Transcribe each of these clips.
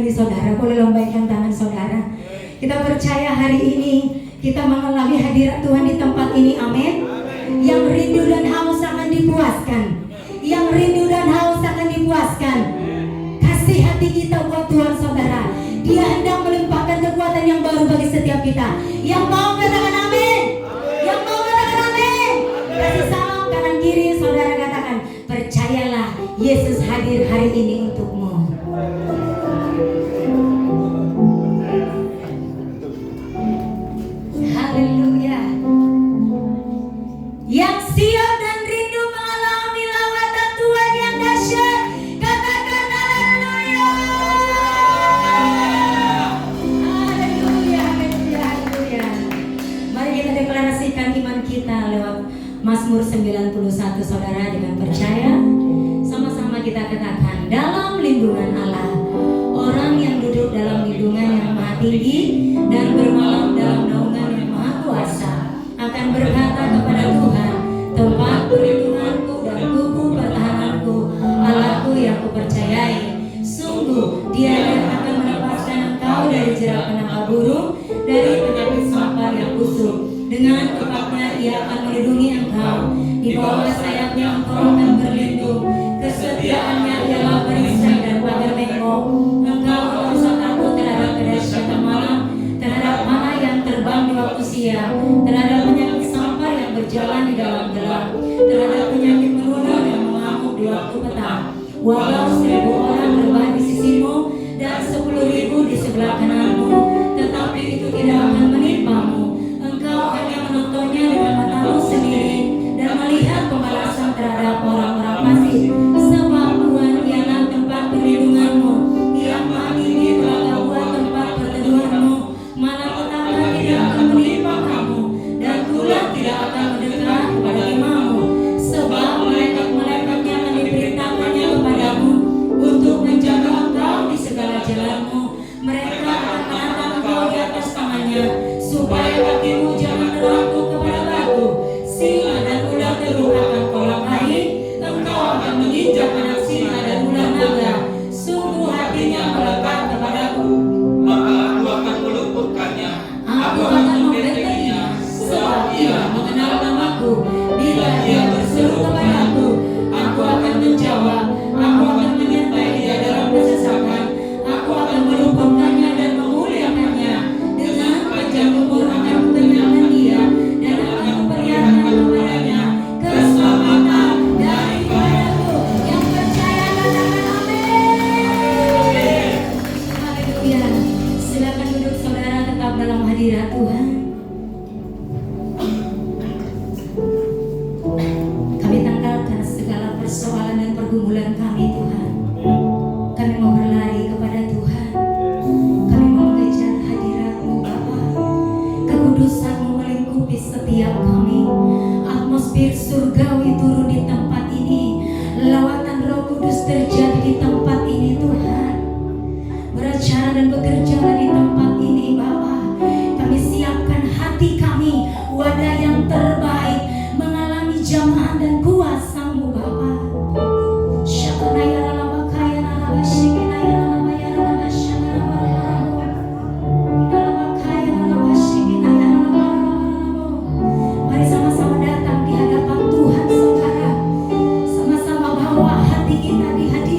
sekali saudara. Boleh lambaikan tangan saudara. Kita percaya hari ini kita mengalami hadirat Tuhan di tempat ini. Amin. Yang rindu dan haus akan dipuaskan. Yang rindu dan haus akan dipuaskan. Kasih hati kita buat Tuhan saudara. Dia hendak melimpahkan kekuatan yang baru bagi setiap kita. Yang mau katakan amin. Yang mau katakan amin. Kasih salam kanan kiri saudara, katakan percayalah Yesus hadir hari ini untukmu. Haleluya. Yang siap dan rindu mengalami lawatan Tuhan yang dahsyat, katakan haleluya. Haleluya, haleluya, haleluya. Mari kita deklarasikan iman kita lewat Mazmur 91 saudara, dengan percaya. Sama-sama kita katakan, dalam lindungan Allah, orang yang duduk dalam lindungan yang maha tinggi dan bermalam dalam naungan yang maha kuasa akan berkata kepada Tuhan, tempat perlindunganku dan kubu pertahananku, Allahku yang kupercayai. Sungguh Dia yang akan melepaskan engkau dari jerat penangkap burung, dari penyakit sampar yang busuk. Dengan kepaknya Ia akan melindungi engkau, di bawah sayapnya engkau akan berlindung. Kesetiaannya ialah perisai dan pagar tembok. Engkau tak usah takut terhadap kedahsyatan malam, terhadap panah yang terbang di waktu siang, terhadap penyakit sampar yang berjalan di dalam gelap, terhadap penyakit menular yang mengamuk di waktu petang. Walau 1000 orang berbahan di sisimu dan 10.000 di sebelah kananmu, tetapi itu tidak akan menimpamu. Engkau hanya menontonnya dengan matamu sendiri dan melihat pembalasan terhadap orang-orang fasik. Sebab Tuhan ialah tempat perlindunganmu, Yang maha tinggi telah Kau buat tempat perteduhanmu. Malapetaka tidak akan menimpa kamu, dan tulah tidak akan mendekat kepada imamu. Sebab malaikat-malaikatnya akan diperintahkannya kepadamu untuk menjaga engkau di segala jalanmu. Mereka akan menatang engkau di atas tangannya, supaya kakimu jangan terjatuh kepada batu. Singa dan ular telur akan kau langkahi, engkau akan menginjak anak singa dan ular naga. Sungguh hatinya melekat kepadaku, maka aku akan meluputkannya, aku akan membentenginya, sebab ia mengenal namaku. Bila ia berseru kepadaku, aku akan menjawab. Aku akan menyertai dia dalam kesesakan. Aku akan meluputkannya dan memuliakannya. Dengan panjang umur akan kukenyangkan dia, dan akan kuperlihatkan kepadanya keselamatan daripadaku. Yang percaya katakan amin. Haleluya. Silakan duduk saudara, tetap dalam hadirat Tuhan. Kami tanggalkan segala persoalan dan pergumulan kami Tuhan. Kami mau berlari kepada Tuhan. Kami mau mengejar hadirat-Mu Bapa. Kekudusan-Mu melingkupi setiap kami. Atmosfer surgawi turun di tempat ini. Lawatan Roh Kudus terjadi di tempat ini Tuhan. Beracara dan bekerjalah di tempat ini Bapa. Kami siapkan hati kami, wadah yang terbaik, mengalami jamahan dan kuasa-Mu Bapa. Mari sama-sama datang di hadapan Tuhan saudara. Sama-sama bawa hati kita di hadirat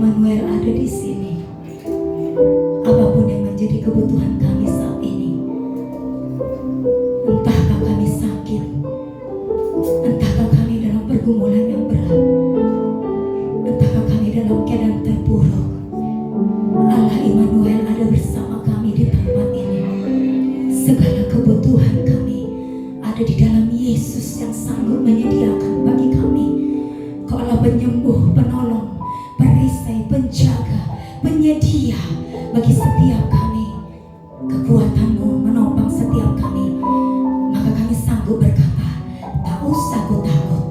Immanuel ada di sini. Apapun yang menjadi kebutuhan kami saat ini, entahkah kami sakit, entahkah kami dalam pergumulan yang berat, entahkah kami dalam keadaan terpuruk, Allah Immanuel ada bersama kami di tempat ini. Segala kebutuhan kami ada di dalam Yesus yang sanggup menyediakan bagi kami. Kau Allah penyembuh, penolong, perisai, penjaga, penyedia bagi setiap kami. Kekuatan-Mu menopang setiap kami. Maka kami sanggup berkata, tak usah ku takut,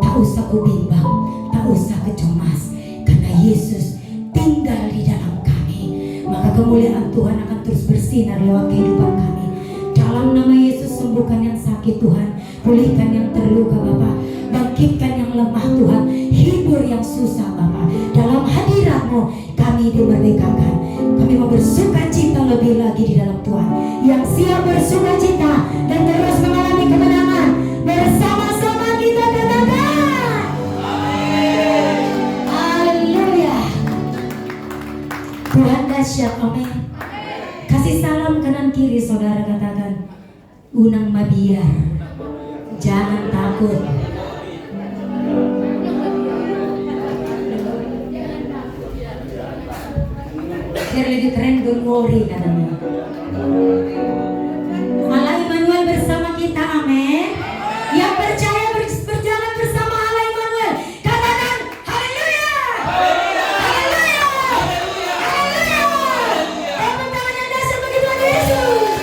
tak usah ku bimbang, tak usah ku cemas, karena Yesus tinggal di dalam kami. Maka kemuliaan Tuhan akan terus bersinar lewat kehidupan kami. Dalam nama Yesus, sembuhkan yang sakit Tuhan, pulihkan yang terluka Bapa, bangkitkan yang lemah Tuhan, hibur yang susah Bapa. Dalam hadirat-Mu kami dimerdekakan. Kami mau bersuka cita lebih lagi di dalam Tuhan, yang siap bersuka cita dan terus mengalami kemenangan. Bersama-sama kita katakan haleluya. Tuhan dahsyat, amin. Kasih salam kanan kiri saudara, katakan unang mabiar, jangan takut. Biar lebih keren, don't worry katanya. Allah Immanuel bersama kita, amin. Yang percaya berjalan bersama Allah Immanuel, katakan haleluya. Haleluya. Haleluya. Tepuk tangan yang dahsyat bagi Tuhan Yesus. Haleluya.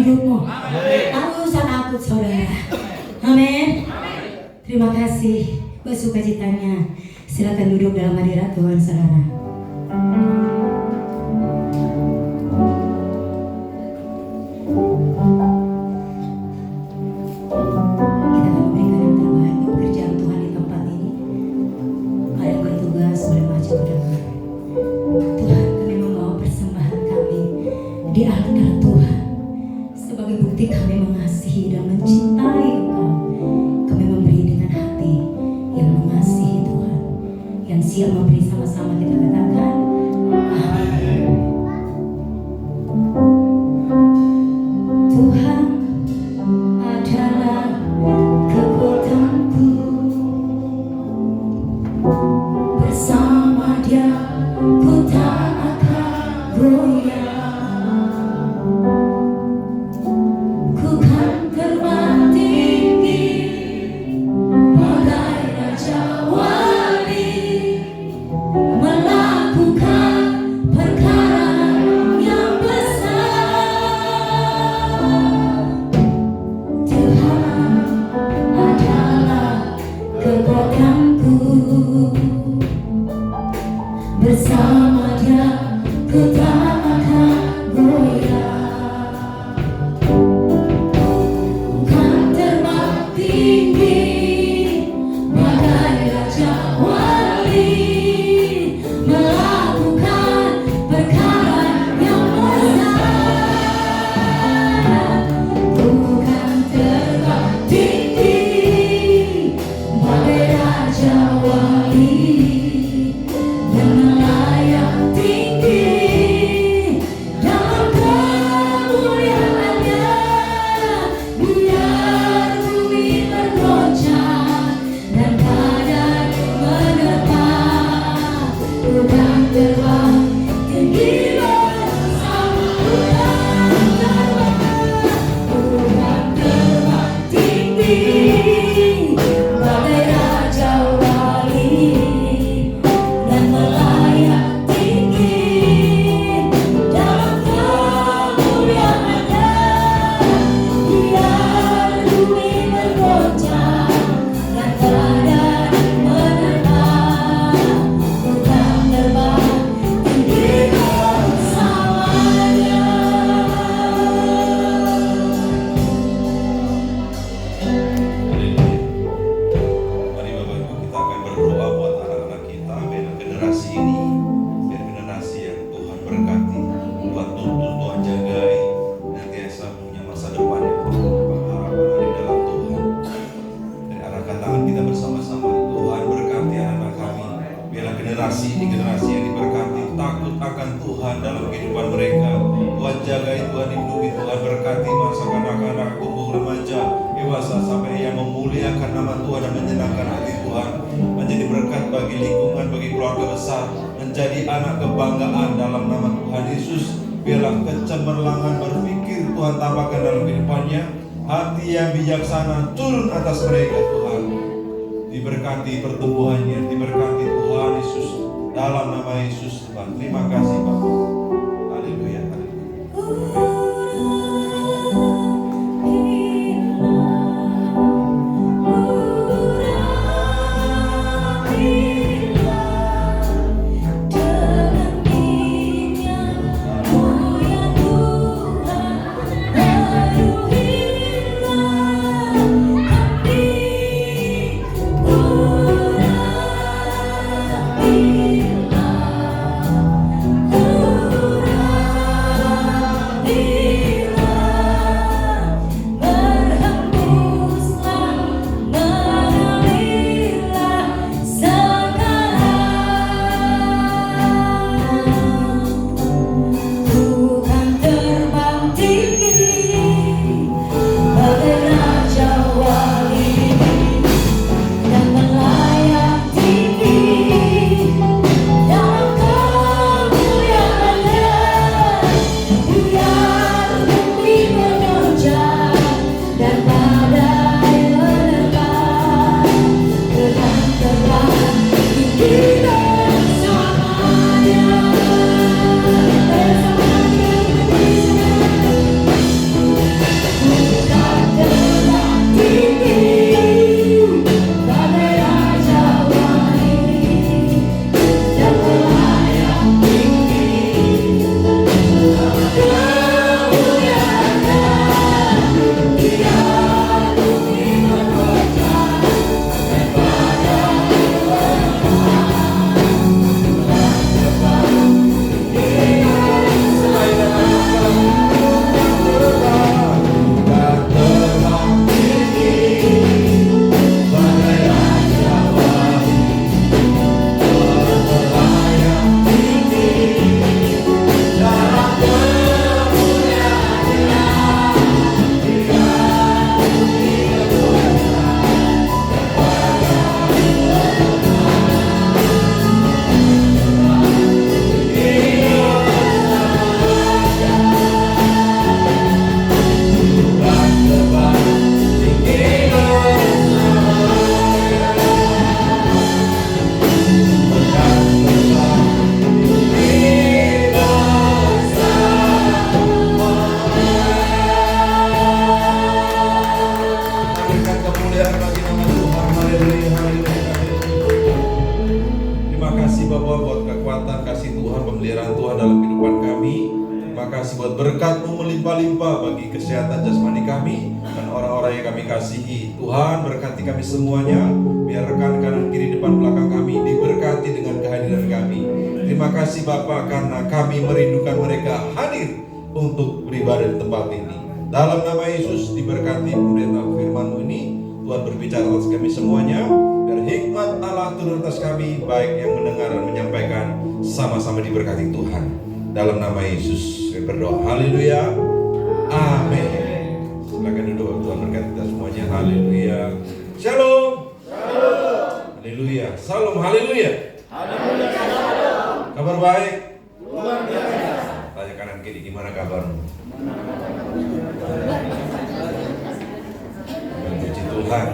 hidupmu. Tak usah takut saudara. Amin. Terima kasih buat sukacitanya. Silakan duduk dalam hadirat Tuhan saudara. Kita akan memberikan yang terbaik untuk pekerjaan Tuhan di tempat ini. Ada yang bertugas boleh maju ke depan. Tuhan, kami membawa persembahan kami di altar Tuhan sebagai bukti kami mengasihi dan mencintai Engkau. Kami memberi dengan hati yang mengasihi Tuhan, yang siap memberi. Sama-sama kita katakan amin. Tuhan adalah kekuatanku, bersama Dia ku tak akan goyah. Ku kan terbang tinggi bagai raja wali, melakukan perkara yang besar. Tuhan adalah kekuatanku, bersama Dia ku tak akan goyah. Kan terbang tinggi bagai raja wali, melakukan perkara yang besar. Bukan terbang tinggi bagai raja wali, yang melayang tinggi dalam kemuliaannya. Biar bumi bergoncang dan badan menerpa, bukan terbang tinggi bersama. Bukan terbang tinggi bagai raja wali, dan melayang tinggi dalam kemuliaannya. Biar bumi bergoncang dan badan menerpa, bukan terbang tinggi bersamanya. Mari Bapak Ibu, kita akan berdoa buat anak-anak kita, biar generasi ini, biar generasi yang Tuhan berkati, Tuhan tuntun, Tuhan jagai, nantiasa punya masa depan yang penuh pengharapan di dalam Tuhan. Dan arahkan tangan kita bersama-sama. Tuhan berkati anak-anak kami, biarlah generasi ini generasi yang diberkati, takut akan Tuhan dalam kehidupan mereka. Tuhan jagai, Tuhan lindungi, Tuhan berkati masa kanak-kanak, tumbuh remaja, dewasa, sampai ia memuliakan nama Tuhan dan menyenangkan hati Tuhan, menjadi berkat bagi lingkungan, bagi keluarga besar, menjadi anak kebanggaan dalam nama Tuhan Yesus. Biarlah kecemerlangan berpikir Tuhan tambahkan dalam kehidupannya, hati yang bijaksana turun atas mereka Tuhan. Diberkati pertumbuhannya, diberkati Tuhan Yesus, dalam nama Yesus Tuhan. Terima kasih Bapak. Haleluya, haleluya. Oh berlimpah bagi kesehatan jasmani kami dan orang-orang yang kami kasihi. Tuhan berkati kami semuanya, biar rekan kanan kiri depan belakang kami diberkati dengan kehadiran kami. Terima kasih Bapa karena kami merindukan mereka hadir untuk beribadah di tempat ini. Dalam nama Yesus diberkati pemberitaan firman-Mu ini. Tuhan berbicara atas kami semuanya, biar hikmat Allah turun atas kami, baik yang mendengar dan menyampaikan, sama-sama diberkati Tuhan. Dalam nama Yesus kami berdoa. Haleluya. Amin. Silakan duduk. Tuhan berkati kita semuanya. Haleluya. Shalom. Haleluya. Salam. Haleluya. Kabar baik? Luar biasa. Tanya kanan kiri, gimana kabarmu? Puji Tuhan.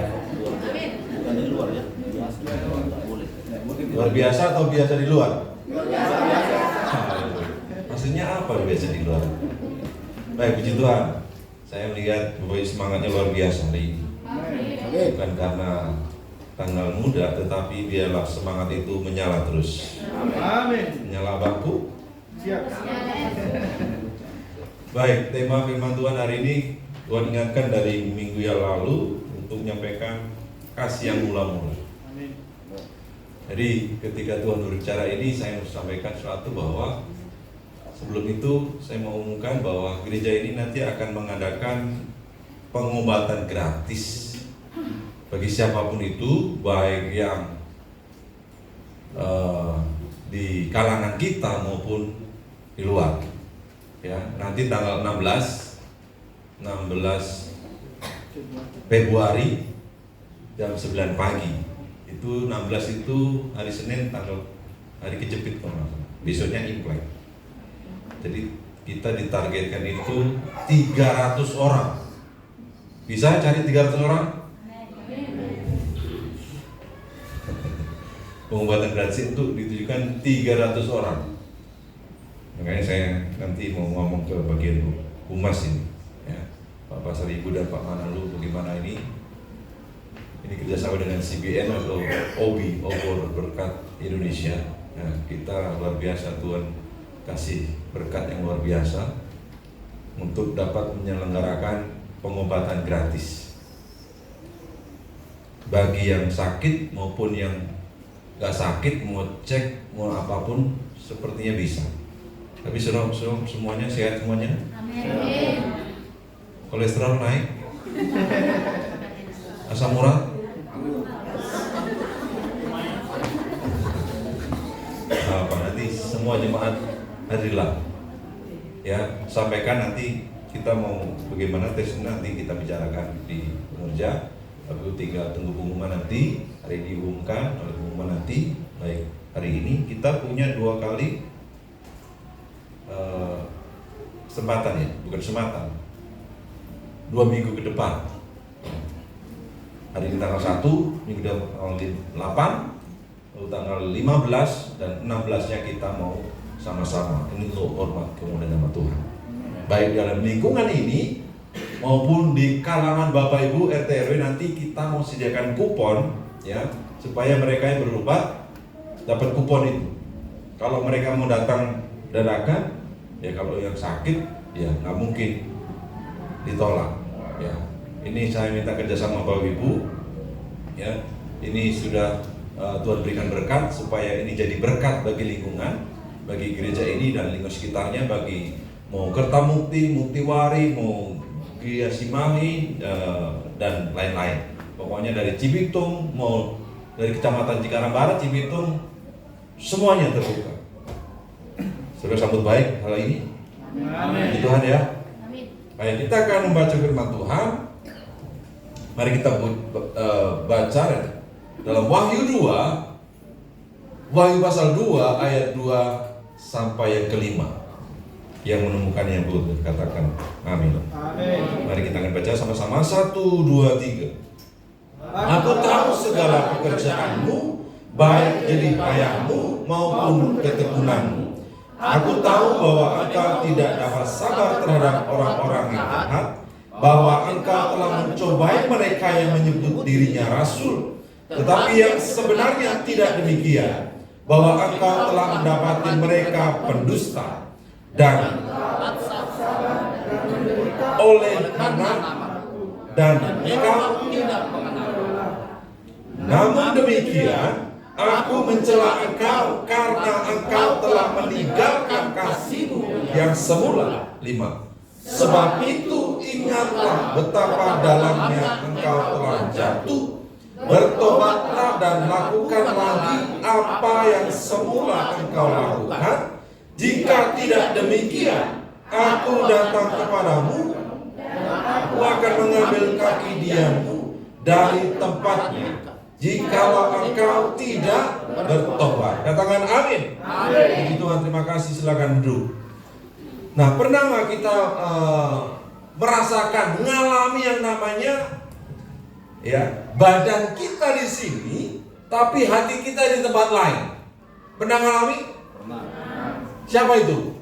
Bukan di luar ya. Boleh. Luar biasa atau biasa di luar? Luar biasa. Maksudnya apa biasa di luar? Baik, puji Tuhan. Saya melihat Bapak Ibu semangatnya luar biasa hari ini. Bukan karena tanggal muda, tetapi biarlah semangat itu menyala terus. Amin. Menyala bangku. Siap. Baik, tema firman Tuhan hari ini Tuhan ingatkan dari minggu yang lalu untuk menyampaikan kasih yang mula-mula. Amin. Jadi ketika Tuhan berbicara ini, saya mau sampaikan sesuatu bahwa sebelum itu saya mau umumkan bahwa gereja ini nanti akan mengadakan pengobatan gratis bagi siapapun itu, baik yang di kalangan kita maupun di luar. Ya, nanti tanggal 16 Februari jam 9 pagi. Itu 16 itu hari Senin, hari kejepit kalau nggak salah. Besoknya Imlek. Jadi kita ditargetkan itu 300 orang. Bisa cari 300 orang? Pengobatan gratis itu ditujukan 300 orang. Makanya saya nanti mau ngomong ke bagian humas ini, ya, Pak Pasar Ibu dan Pak Manalu, bagaimana ini kerjasama dengan CBN atau OBI, Obor Berkat Indonesia. Nah, kita luar biasa, Tuhan kasih berkat yang luar biasa untuk dapat menyelenggarakan pengobatan gratis bagi yang sakit maupun yang gak sakit, mau cek, mau apapun, sepertinya bisa. Tapi semuanya sehat semuanya? Amin. Kolesterol naik? Asam urat? Apa nanti semua jemaat hadirlah. Ya, sampaikan nanti kita mau bagaimana tesnya nanti kita bicarakan di pengerja. Lalu tinggal tunggu pengumuman nanti. Hari ini diumumkan oleh pengumuman nanti. Baik, hari ini kita punya 2 kali kesempatan, ya, bukan kesempatan, 2 minggu ke depan. Hari ini tanggal 1, minggu depan tanggal 8, lalu tanggal 15 dan 16-nya kita mau sama-sama. Ini untuk hormat kemuliaan nama Tuhan. Baik dalam lingkungan ini maupun di kalangan Bapak Ibu RT RW, nanti kita mau sediakan kupon, ya, supaya mereka yang berobat dapat kupon itu. Kalau mereka mau datang dadakan, ya, kalau yang sakit, ya nggak mungkin ditolak. Ya, ini saya minta kerjasama Bapak Ibu. Ya, ini sudah Tuhan berikan berkat supaya ini jadi berkat bagi lingkungan, bagi gereja ini dan lingkungan sekitarnya, bagi mau Kertamukti, Muktiwari, mau Gia Simahi, dan lain-lain. Pokoknya dari Cibitung, mau dari Kecamatan Cikarang Barat, Cibitung, semuanya terbuka. Sudah sambut baik hal ini. Amin. Tuhan ya. Amin. Baik, kita akan membaca firman Tuhan. Mari kita baca dalam Wahyu 2, Wahyu pasal 2 ayat 2 sampai yang kelima. Yang menemukannya boleh katakan amin. Amin. Mari kita akan baca sama-sama. 1, 2, 3. Aku tahu segala pekerjaanmu, baik jerih payahmu maupun ketekunanmu. Aku tahu bahwa engkau tidak dapat sabar terhadap orang-orang yang jahat, bahwa engkau telah mencobai mereka yang menyebut dirinya rasul, tetapi yang sebenarnya tidak demikian, bahwa engkau telah mendapati mereka pendusta, dan oleh karena dan engkau tidak mengenal. namun demikian aku mencela engkau karena engkau telah meninggalkan kasihmu yang semula. 5. Sebab itu ingatlah betapa dalamnya engkau telah jatuh. Bertobatlah dan lakukan lagi apa yang semula engkau lakukan. Jika tidak demikian, aku datang kepadamu, aku akan mengambil kaki diammu dari tempatnya. Jikalau engkau tidak bertobat. Katakan amin. Puji Tuhan, terima kasih. Silakan duduk. Nah, pernah nggak kita merasakan, mengalami yang namanya badan kita di sini, tapi hati kita di tempat lain? Pernah ngalami? Pernah. Siapa itu?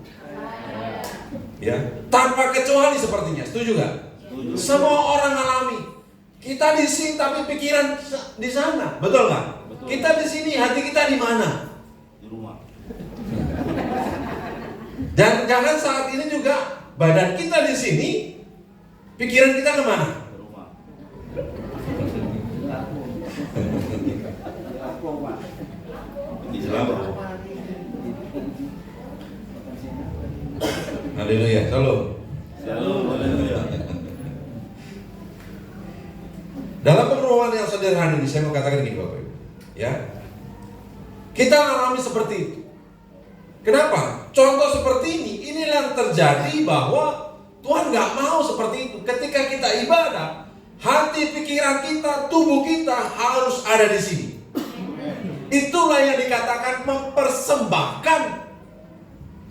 Ya, tanpa kecuali sepertinya. Setuju nggak? Semua orang ngalami. Kita di sini tapi pikiran di sana, betul nggak? Betul. Kita di sini, hati kita di mana? Di rumah. Dan jangan saat ini juga badan kita di sini, pikiran kita kemana? Di rumah. Selamat. Haleluya, shalom. Shalom. Haleluya. Dalam perumpamaan yang sederhana ini saya mau katakan gini Bapak Ibu, ya. Kita alami seperti itu. Kenapa? Contoh seperti inilah yang terjadi bahwa Tuhan nggak mau seperti itu. Ketika kita ibadah, hati, pikiran kita, tubuh kita harus ada di sini. Itulah yang dikatakan mempersembahkan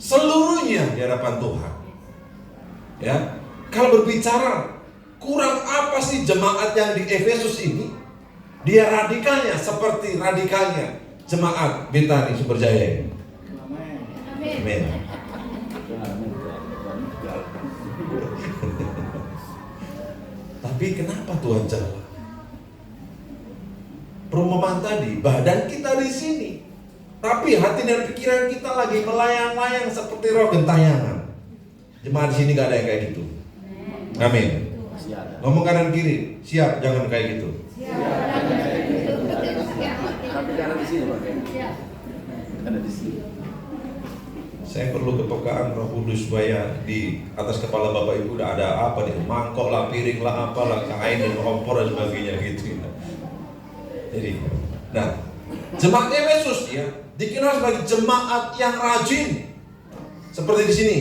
seluruhnya di hadapan Tuhan. Ya, kalau berbicara kurang apa sih jemaat yang di Efesus ini? Dia radikalnya seperti radikalnya jemaat Betani Sumberjaya ini. Amin. Tapi kenapa Tuhan celah? Perumpamaan tadi, badan kita di sini, tapi hati dan pikiran kita lagi melayang-layang seperti roh gentayangan. Jemaat di sini gak ada yang kayak gitu. Amin. Masih ada. Ngomong kanan kiri, siap, jangan kayak gitu. Tapi ada di sini, Pak. Ada di sini. Saya perlu kepekaan Roh Kudus supaya di atas kepala Bapak Ibu udah ada apa nih, mangkok lah, piring lah, apalah, kain dan kompor dan sebagainya gitu. Jadi, nah, jemaat Efesus ya dikenal sebagai jemaat yang rajin, seperti di sini,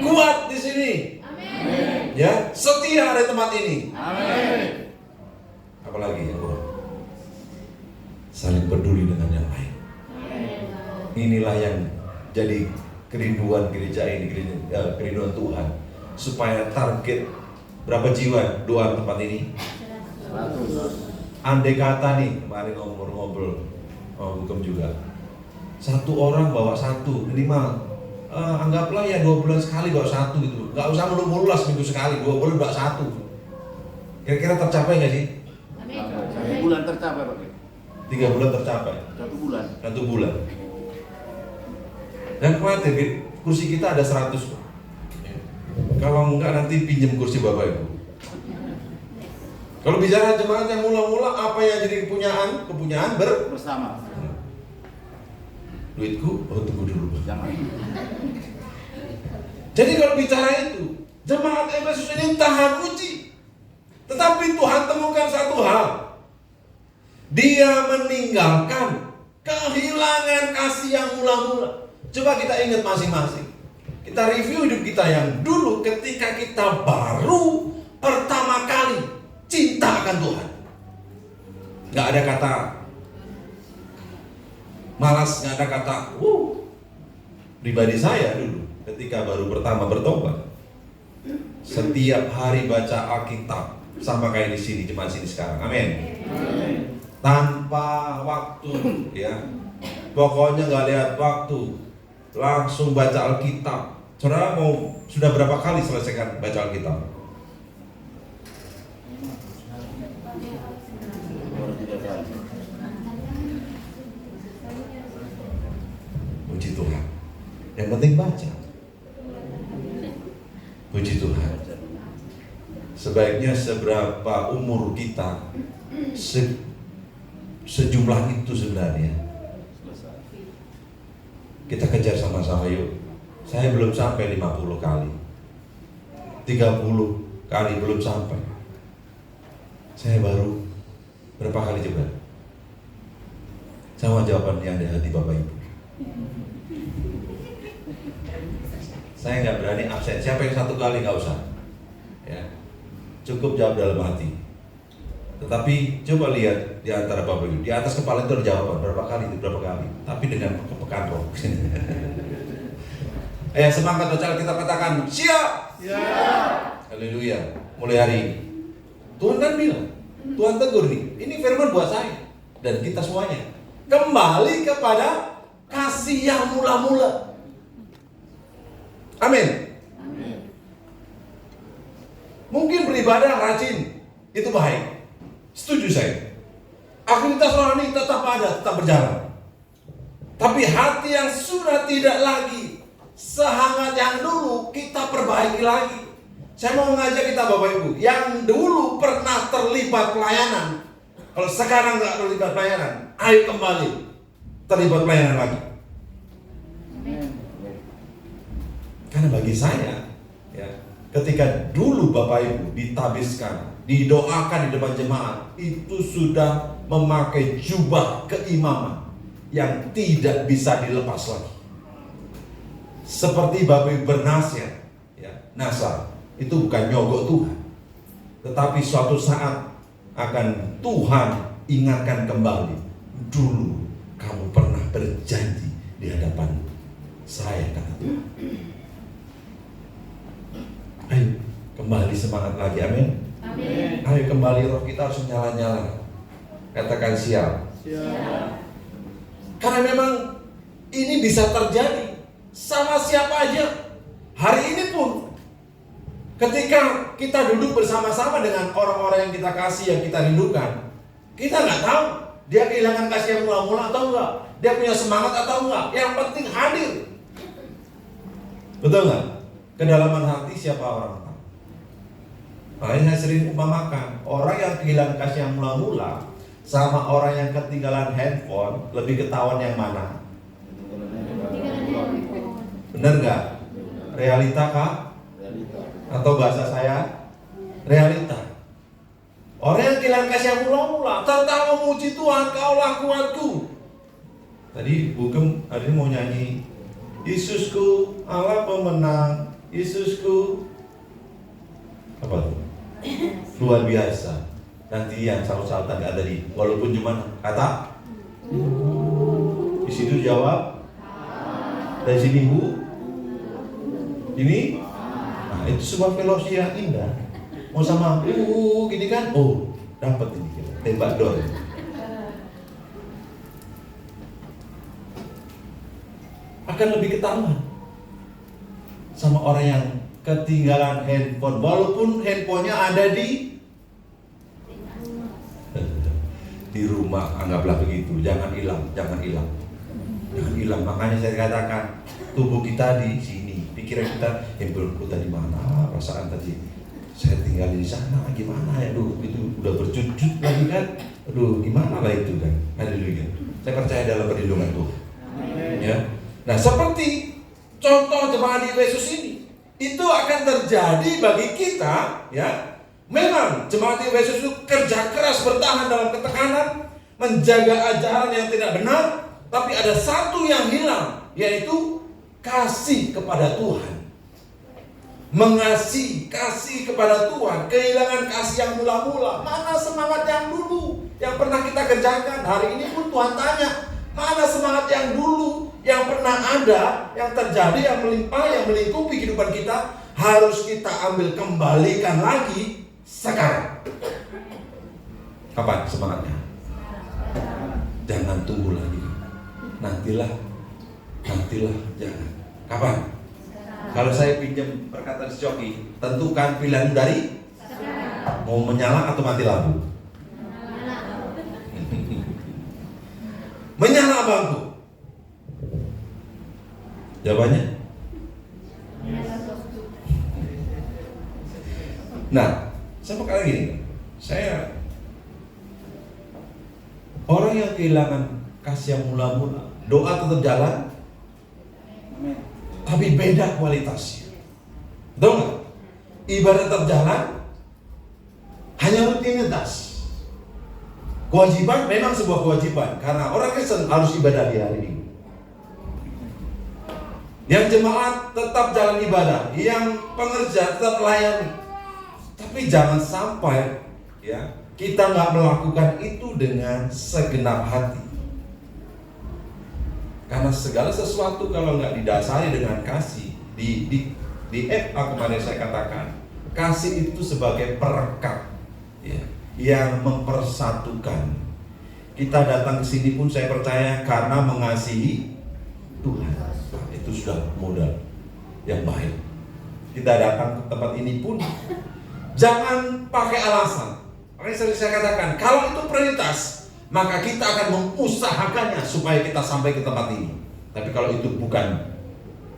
kuat di sini, ya, setia di tempat ini. Amin. Apalagi ya, saling peduli dengan yang lain. Inilah yang jadi kerinduan gereja ini, kerinduan Tuhan, supaya target berapa jiwa doa tempat ini? 100. Andai kata nih, kemarin ngobrol-ngobrol hukum juga, satu orang bawa satu minimal, anggaplah ya 2 bulan sekali bawa satu gitu, nggak usah mulu-mulu lah seminggu sekali, 2 bulan bawa satu. Kira-kira tercapai nggak sih? 1 bulan tercapai, Pak. 3 bulan tercapai, 1 bulan. 1 bulan. Dan khawatir kursi kita ada 100. Kalau enggak nanti pinjam kursi Bapak Ibu. Kalau bicara jemaat yang mula-mula, apa yang jadi kepunyaan Bersama. duitku, tunggu dulu. Jangan. Jadi kalau bicara itu, jemaat Efesus ini tahan uji. Tetapi Tuhan temukan satu hal. Dia meninggalkan kehilangan kasih yang mula-mula. Coba kita ingat masing-masing. Kita review hidup kita yang dulu ketika kita baru pertama kali cinta akan Tuhan. Gak ada kata malas, gak ada kata pribadi saya dulu ketika baru pertama bertobat, setiap hari baca Alkitab sama kayak di sini, cuma sini sekarang. Amin. Tanpa waktu, ya. Pokoknya nggak lihat waktu, langsung baca Alkitab. Saudara mau sudah berapa kali selesaikan baca Alkitab? Baru 3 kali. Puji Tuhan. Yang penting baca. Puji Tuhan. Sebaiknya seberapa umur kita, sejumlah itu sebenarnya. Kita kejar sama-sama yuk. Saya belum sampai 50 kali, 30 kali belum sampai. Saya baru berapa kali coba? Sama jawaban yang di hati Bapak Ibu. Saya nggak berani absen. Siapa yang 1 kali nggak usah, ya. Cukup jawab dalam hati. Tetapi coba lihat di antara Bapak Ibu, di atas kepala itu ada jawaban berapa kali, tapi dengan kepekaan roh. Semangat baca kita katakan siap. Siap. Haleluya. Mulai hari ini Tuhan kan bilang, Tuhan tegur nih, ini firman buat saya dan kita semuanya. Kembali kepada kasih yang mula-mula. Amin. Mungkin beribadah rajin itu baik, setuju saya. Aktivitas rohani tetap ada, tetap berjalan. Tapi hati yang sudah tidak lagi sehangat yang dulu, kita perbaiki lagi. Saya mau mengajak kita Bapak Ibu, yang dulu pernah terlibat pelayanan, kalau sekarang nggak terlibat pelayanan, ayo kembali terlibat pelayanan lagi. Karena bagi saya, ya, ketika dulu Bapak Ibu ditabiskan, didoakan di depan jemaat, itu sudah memakai jubah keimaman yang tidak bisa dilepas lagi. Seperti Bapak Ibu bernasihat, ya, nasar itu bukan nyogok Tuhan, tetapi suatu saat akan Tuhan ingatkan kembali, dulu kamu pernah berjanji di hadapan saya, kata Tuhan. Ayo kembali semangat lagi, amin. Amin. Ayo kembali, roh kita harus nyala-nyala. Katakan siap. Siap. Karena memang ini bisa terjadi sama siapa aja. Hari ini pun ketika kita duduk bersama-sama dengan orang-orang yang kita kasih, yang kita rindukan, kita nggak tahu dia kehilangan kasih yang mula-mula atau enggak, dia punya semangat atau enggak. Yang penting hadir. Betul nggak? Kedalaman hati siapa orang tahu. Makanya saya sering umpamakan, orang yang kehilangan kasih yang mula-mula sama orang yang ketinggalan handphone, lebih ketahuan yang mana? Bener nggak? Realita kah? Atau bahasa saya, realita. Orang yang kehilangan kasih yang mula-mula tertawa memuji Tuhan, Kaulah kuatku. Tadi Bugem hari ini mau nyanyi, Yesusku Allah pemenang, Yesusku apa tuh? Luar biasa. Nanti yang saut-sautan gak ada di, walaupun cuma kata di situ jawab, dari sini Bu, ini, nah itu sebuah filosofi yang indah. Mau sama gini kan, oh dapat ini kita tembak dor. Akan lebih ketahuan sama orang yang ketinggalan handphone, walaupun handphonenya ada di rumah, anggaplah begitu. Jangan hilang, jangan hilang, jangan hilang. Makanya saya katakan, tubuh kita di sini, pikiran kita, handphoneku tadi mana, perasaan tadi saya tinggal di sana, gimana ya, itu udah berjujut lagi kan, gimana lah itu kan. Haleluya. Saya percaya dalam perlindungan Tuhan. Ya. Nah, seperti contoh jemaat di Efesus ini, itu akan terjadi bagi kita, ya. Memang jemaat di Efesus itu kerja keras bertahan dalam ketekanan, menjaga ajaran yang tidak benar, tapi ada satu yang hilang, yaitu kasih kepada Tuhan. Mengasihi, kasih kepada Tuhan, kehilangan kasih yang mula-mula. Mana semangat yang dulu yang pernah kita kerjakan? Hari ini pun Tuhan tanya, mana semangat yang dulu yang pernah ada, yang terjadi, yang melimpah, yang melingkupi kehidupan kita, harus kita ambil kembalikan lagi sekarang. Kapan semangatnya? Jangan tunggu lagi. Nantilah, jangan. Kapan? Kalau saya pinjam perkataan si Coki, tentukan pilihan dari mau menyala atau mati lampu. Menyala bangku. Jawabannya? Nah, saya berkata gini, orang yang kehilangan kasih yang mula-mula, doa tetap jalan, tapi beda kualitasnya. Betul nggak? Ibadah tetap jalan, hanya rutinitas. Kewajiban memang sebuah kewajiban, karena orang Kristen harus ibadah di hari Minggu. Yang jemaat tetap jalan ibadah, yang pengerja tetap melayani. Tapi jangan sampai ya kita nggak melakukan itu dengan segenap hati. Karena segala sesuatu kalau nggak didasari dengan kasih, di FA kemarin saya katakan, kasih itu sebagai perekat ya, yang mempersatukan. Kita datang ke sini pun saya percaya karena mengasihi Tuhan. Nah, itu sudah modal yang baik. Kita datang ke tempat ini pun jangan pakai alasan. Makanya sering saya katakan, kalau itu prioritas, maka kita akan mengusahakannya supaya kita sampai ke tempat ini. Tapi kalau itu bukan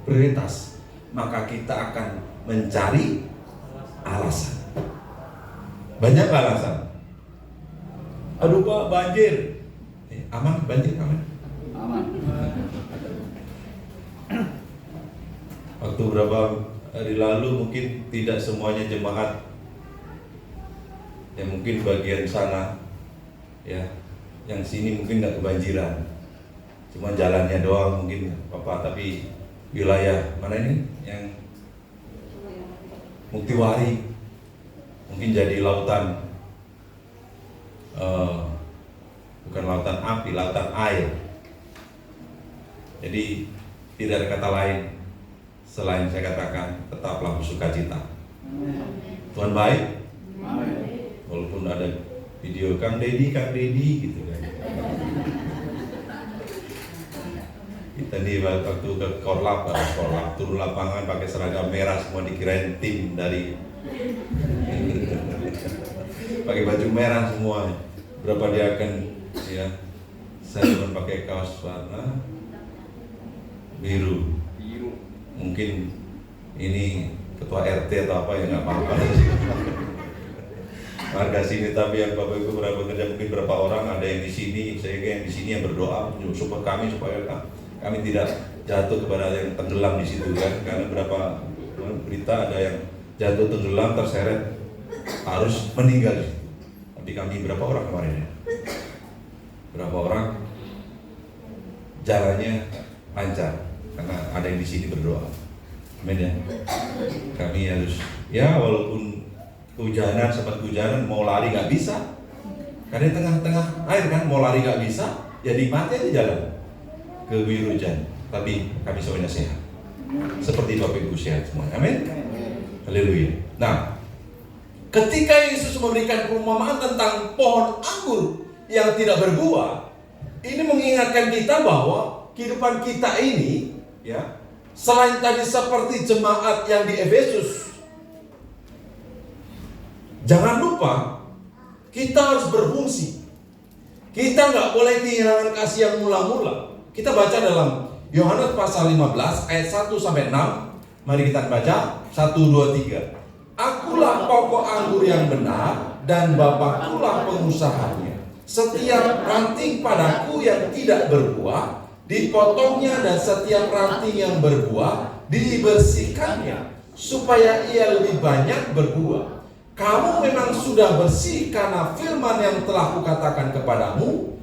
prioritas, maka kita akan mencari alasan. Banyak alasan. Aduh Pak, banjir. Aman, banjir aman. Aman. Waktu berapa hari lalu mungkin tidak semuanya jemaat, ya mungkin bagian sana, ya, yang sini mungkin nggak kebanjiran, cuma jalannya doang mungkin apa, tapi wilayah mana ini yang Muktiwari mungkin jadi lautan, bukan lautan api, lautan air. Jadi tidak ada kata lain selain saya katakan tetaplah bersukacita. Tuhan baik. Walaupun ada video Kang Dedi gitu kan. Kita nih waktu ke Korlap turun lapangan pakai seragam merah semua, dikirain tim dari pakai baju merah semua. Berapa dia akan ya, saya cuma pakai kaos warna biru. Mungkin ini ketua RT atau apa ya, nggak apa-apa. Warga sini, tapi yang Bapak Ibu berapa kerja mungkin berapa orang, ada yang di sini, saya yang di sini yang berdoa support kami supaya kami tidak jatuh kepada yang tenggelam di situ kan, karena berapa berita ada yang jatuh tenggelam terseret harus meninggal di situ. Tapi kami berapa orang kemarin ya? Berapa orang jalannya lancar karena ada yang di sini berdoa. Amin ya. Kami harus ya walaupun hujanan, sempat hujanan, mau lari nggak bisa karena di tengah-tengah air kan, mau lari nggak bisa, jadi mati aja jalan ke guyur hujan. Tapi kami semuanya sehat, seperti Bapak Ibu sehat semuanya. Amin. Haleluya. Nah, ketika Yesus memberikan perumpamaan tentang pohon anggur yang tidak berbuah, ini mengingatkan kita bahwa kehidupan kita ini ya, selain tadi seperti jemaat yang di Efesus, jangan lupa kita harus berfungsi. Kita nggak boleh kehilangan kasih yang mula-mula. Kita baca dalam Yohanes pasal 15 ayat 1 sampai 6. Mari kita baca 1, 2, 3. Akulah pokok anggur yang benar dan Bapakkulah pengusahanya. Setiap ranting padaku yang tidak berbuah dipotongnya, dan setiap ranting yang berbuah dibersihkannya supaya ia lebih banyak berbuah. Kamu memang sudah bersih karena firman yang telah kukatakan kepadamu.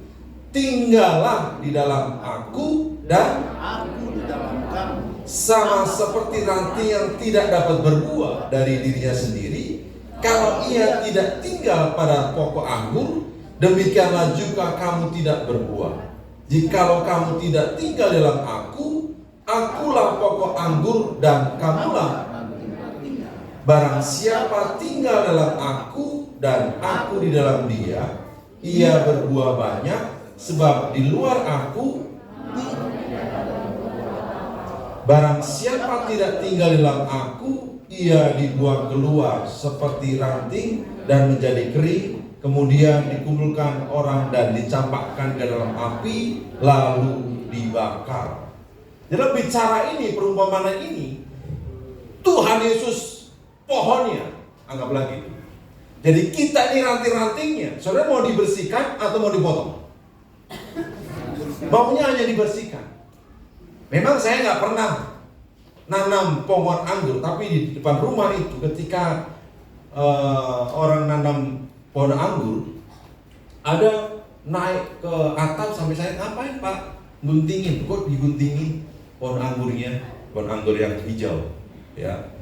Tinggallah di dalam aku dan Aku di dalam kamu. sama seperti ranting yang tidak dapat berbuah dari dirinya sendiri, kalau ia tidak tinggal pada pokok anggur, demikianlah juga kamu tidak berbuah. Jikalau kamu tidak tinggal dalam aku, akulah pokok anggur dan kamulah. Barang siapa tinggal dalam aku dan aku di dalam dia, ia berbuah banyak, sebab di luar aku, barang siapa tidak tinggal dalam aku, ia dibuang keluar seperti ranting dan menjadi kering, kemudian dikumpulkan orang dan dicampakkan ke dalam api, lalu dibakar. Dalam bicara ini, perumpamaan ini, Tuhan Yesus pohonnya, Anggaplah gitu. Jadi kita ini ranting-rantingnya, saudara mau dibersihkan atau mau dipotong? Maunya hanya dibersihkan. Memang saya nggak pernah nanam pohon anggur, tapi di depan rumah itu ketika orang nanam pohon anggur, ada naik ke atap sampai saya, ngapain Pak? Guntingin, kok diguntingin pohon anggurnya, pohon anggur yang hijau, ya,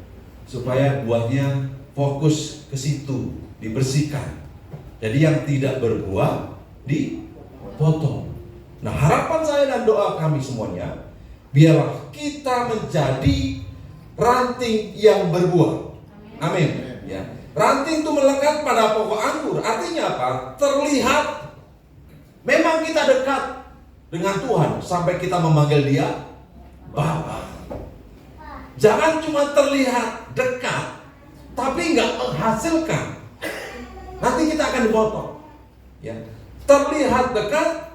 supaya buahnya fokus ke situ, dibersihkan. Jadi yang tidak berbuah dipotong. Nah, harapan saya dan doa kami semuanya, biarlah kita menjadi ranting yang berbuah. Amin. Ya. Ranting itu melekat pada pokok anggur. Artinya apa? Terlihat memang kita dekat dengan Tuhan sampai kita memanggil Dia Bapa. Jangan cuma terlihat dekat, tapi nggak menghasilkan. Nanti kita akan dipotong. Ya. Terlihat dekat,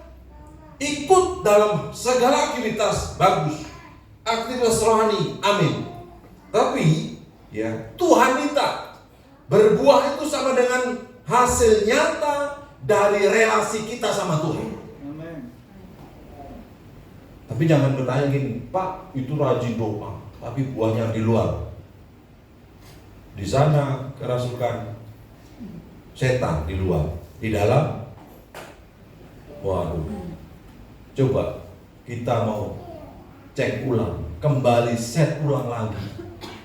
ikut dalam segala aktivitas bagus, aktivitas rohani, amin. Tapi ya Tuhan minta berbuah itu sama dengan hasil nyata dari relasi kita sama Tuhan. Amin. Tapi jangan bertanya gini, Pak itu rajin doa, tapi buahnya di luar. Di sana kerasukan setan di luar, di dalam, waduh. Coba kita mau cek ulang, kembali set ulang lagi,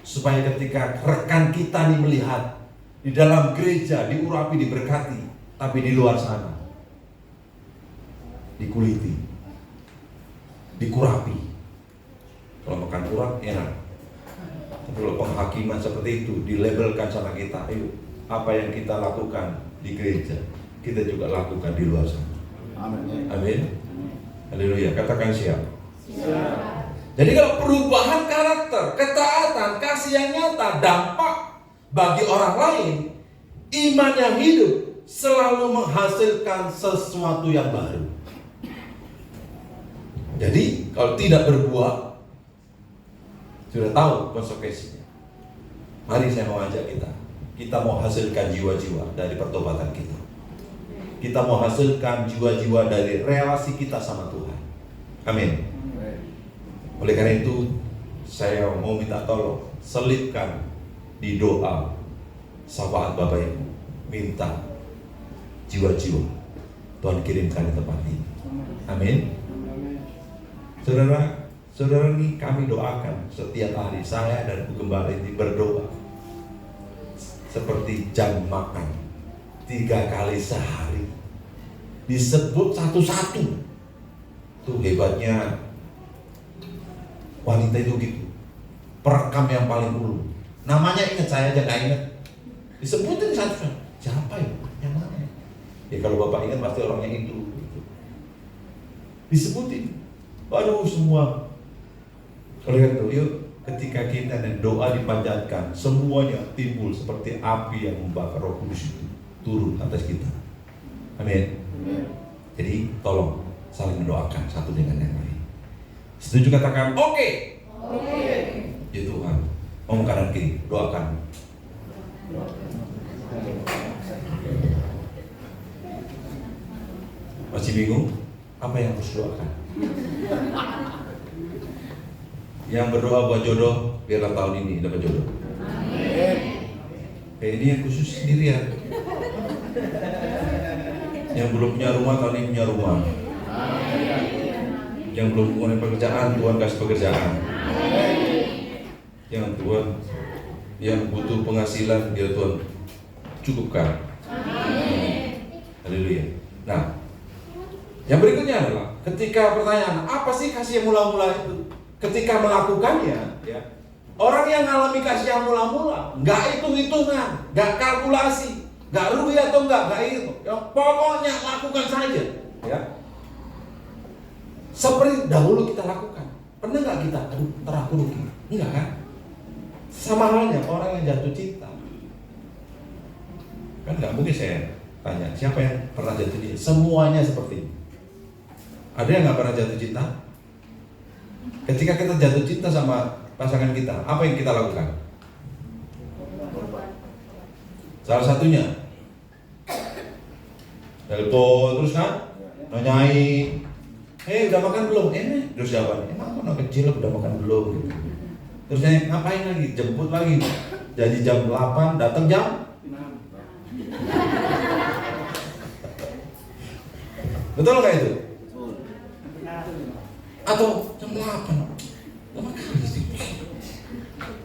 supaya ketika rekan kita nih melihat di dalam gereja diurapi, diberkati, tapi di luar sana dikuliti, dikurapi. Kalau makan kurang enak, tapi kalau penghakiman seperti itu dilabelkan sama kita, ayo apa yang kita lakukan di gereja kita juga lakukan di luar sana. Amin. Amin. Haleluya, katakan siap. Siap. Jadi kalau perubahan karakter, ketaatan, kasih yang nyata, dampak bagi orang lain, iman yang hidup selalu menghasilkan sesuatu yang baru. Jadi kalau tidak berbuah, sudah tahu konsekuensinya. Mari saya mau ajak kita mau hasilkan jiwa-jiwa dari pertobatan kita. Kita mau hasilkan jiwa-jiwa dari relasi kita sama Tuhan. Amin. Oleh karena itu, saya mau minta tolong, selipkan di doa syafaat Bapak Ibu, minta jiwa-jiwa Tuhan kirimkan di tempat ini. Amin. Saudara ini kami doakan setiap hari, saya dan Bu Gembala ini berdoa seperti jam makan 3 kali sehari, disebut satu-satu. Itu hebatnya wanita itu gitu, perekam yang paling dulu. Namanya ingat, saya aja gak ingat. Disebutin satu-satu. Siapa ya? Yang mana? Ya kalau Bapak ingat pasti orangnya itu gitu. Disebutin. Waduh semua. Oleh karena itu, yuk ketika kita dan doa dipanjatkan, semuanya timbul seperti api yang membakar Roh Kudus itu turun atas kita. Amin. Jadi tolong saling mendoakan satu dengan yang lain. Setuju katakan oke. Ya Tuhan, ngomong kanan kiri, doakan. Masih bingung? Apa yang harus doakan? Yang berdoa buat jodoh, biarlah tahun ini dapat jodoh. Ini yang khusus sendirian. Yang belum punya rumah, tahun ini punya rumah. Yang belum punya pekerjaan, Tuhan kasih pekerjaan. Yang Tuhan, yang butuh penghasilan, biar Tuhan cukupkan. Haleluya. Nah, yang berikutnya adalah ketika pertanyaan, apa sih kasih yang mula-mula itu? Ketika melakukannya, ya, orang yang mengalami kasih yang mula-mula, nggak hitung-hitungan, nggak kalkulasi, nggak rugi atau nggak itu, ya, pokoknya lakukan saja, ya. Seperti dahulu kita lakukan. Pernah nggak kita, aduh, ntar aku rugi? Enggak kan? Sama halnya orang yang jatuh cinta. Kan nggak mungkin saya tanya, siapa yang pernah jatuh cinta? Semuanya seperti ini. Ada yang nggak pernah jatuh cinta? Ketika kita jatuh cinta sama pasangan kita, apa yang kita lakukan? Salah satunya telepon terus kan, nanyain, udah makan belum? Terus jawaban, emang anak kecil udah makan belum? Terus nanya, ngapain lagi? Jemput lagi. Jadi jam 8, datang jam 6. Betul nggak itu? Atau jam 8? Lama kali sih.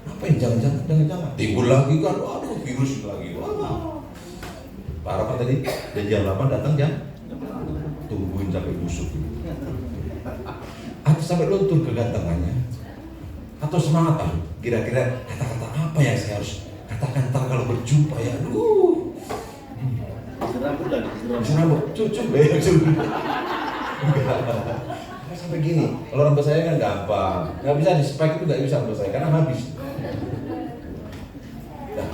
Ngapain? Jangan. Timbul lagi kan, waduh virus lagi. Wah. Parah apa tadi? Dari jam 8 datang jam? Tungguin sampai busuk. Atau sampai luntur kegantengannya. Atau semangat, kira-kira kata-kata apa yang saya harus katakan ntar kalau berjumpa ya. Serabut lagi. Serabut, cucuk deh. Sampai gini, kalau rambut saya kan gampang, nggak bisa di-spike itu nggak bisa rambut saya karena habis. Nah,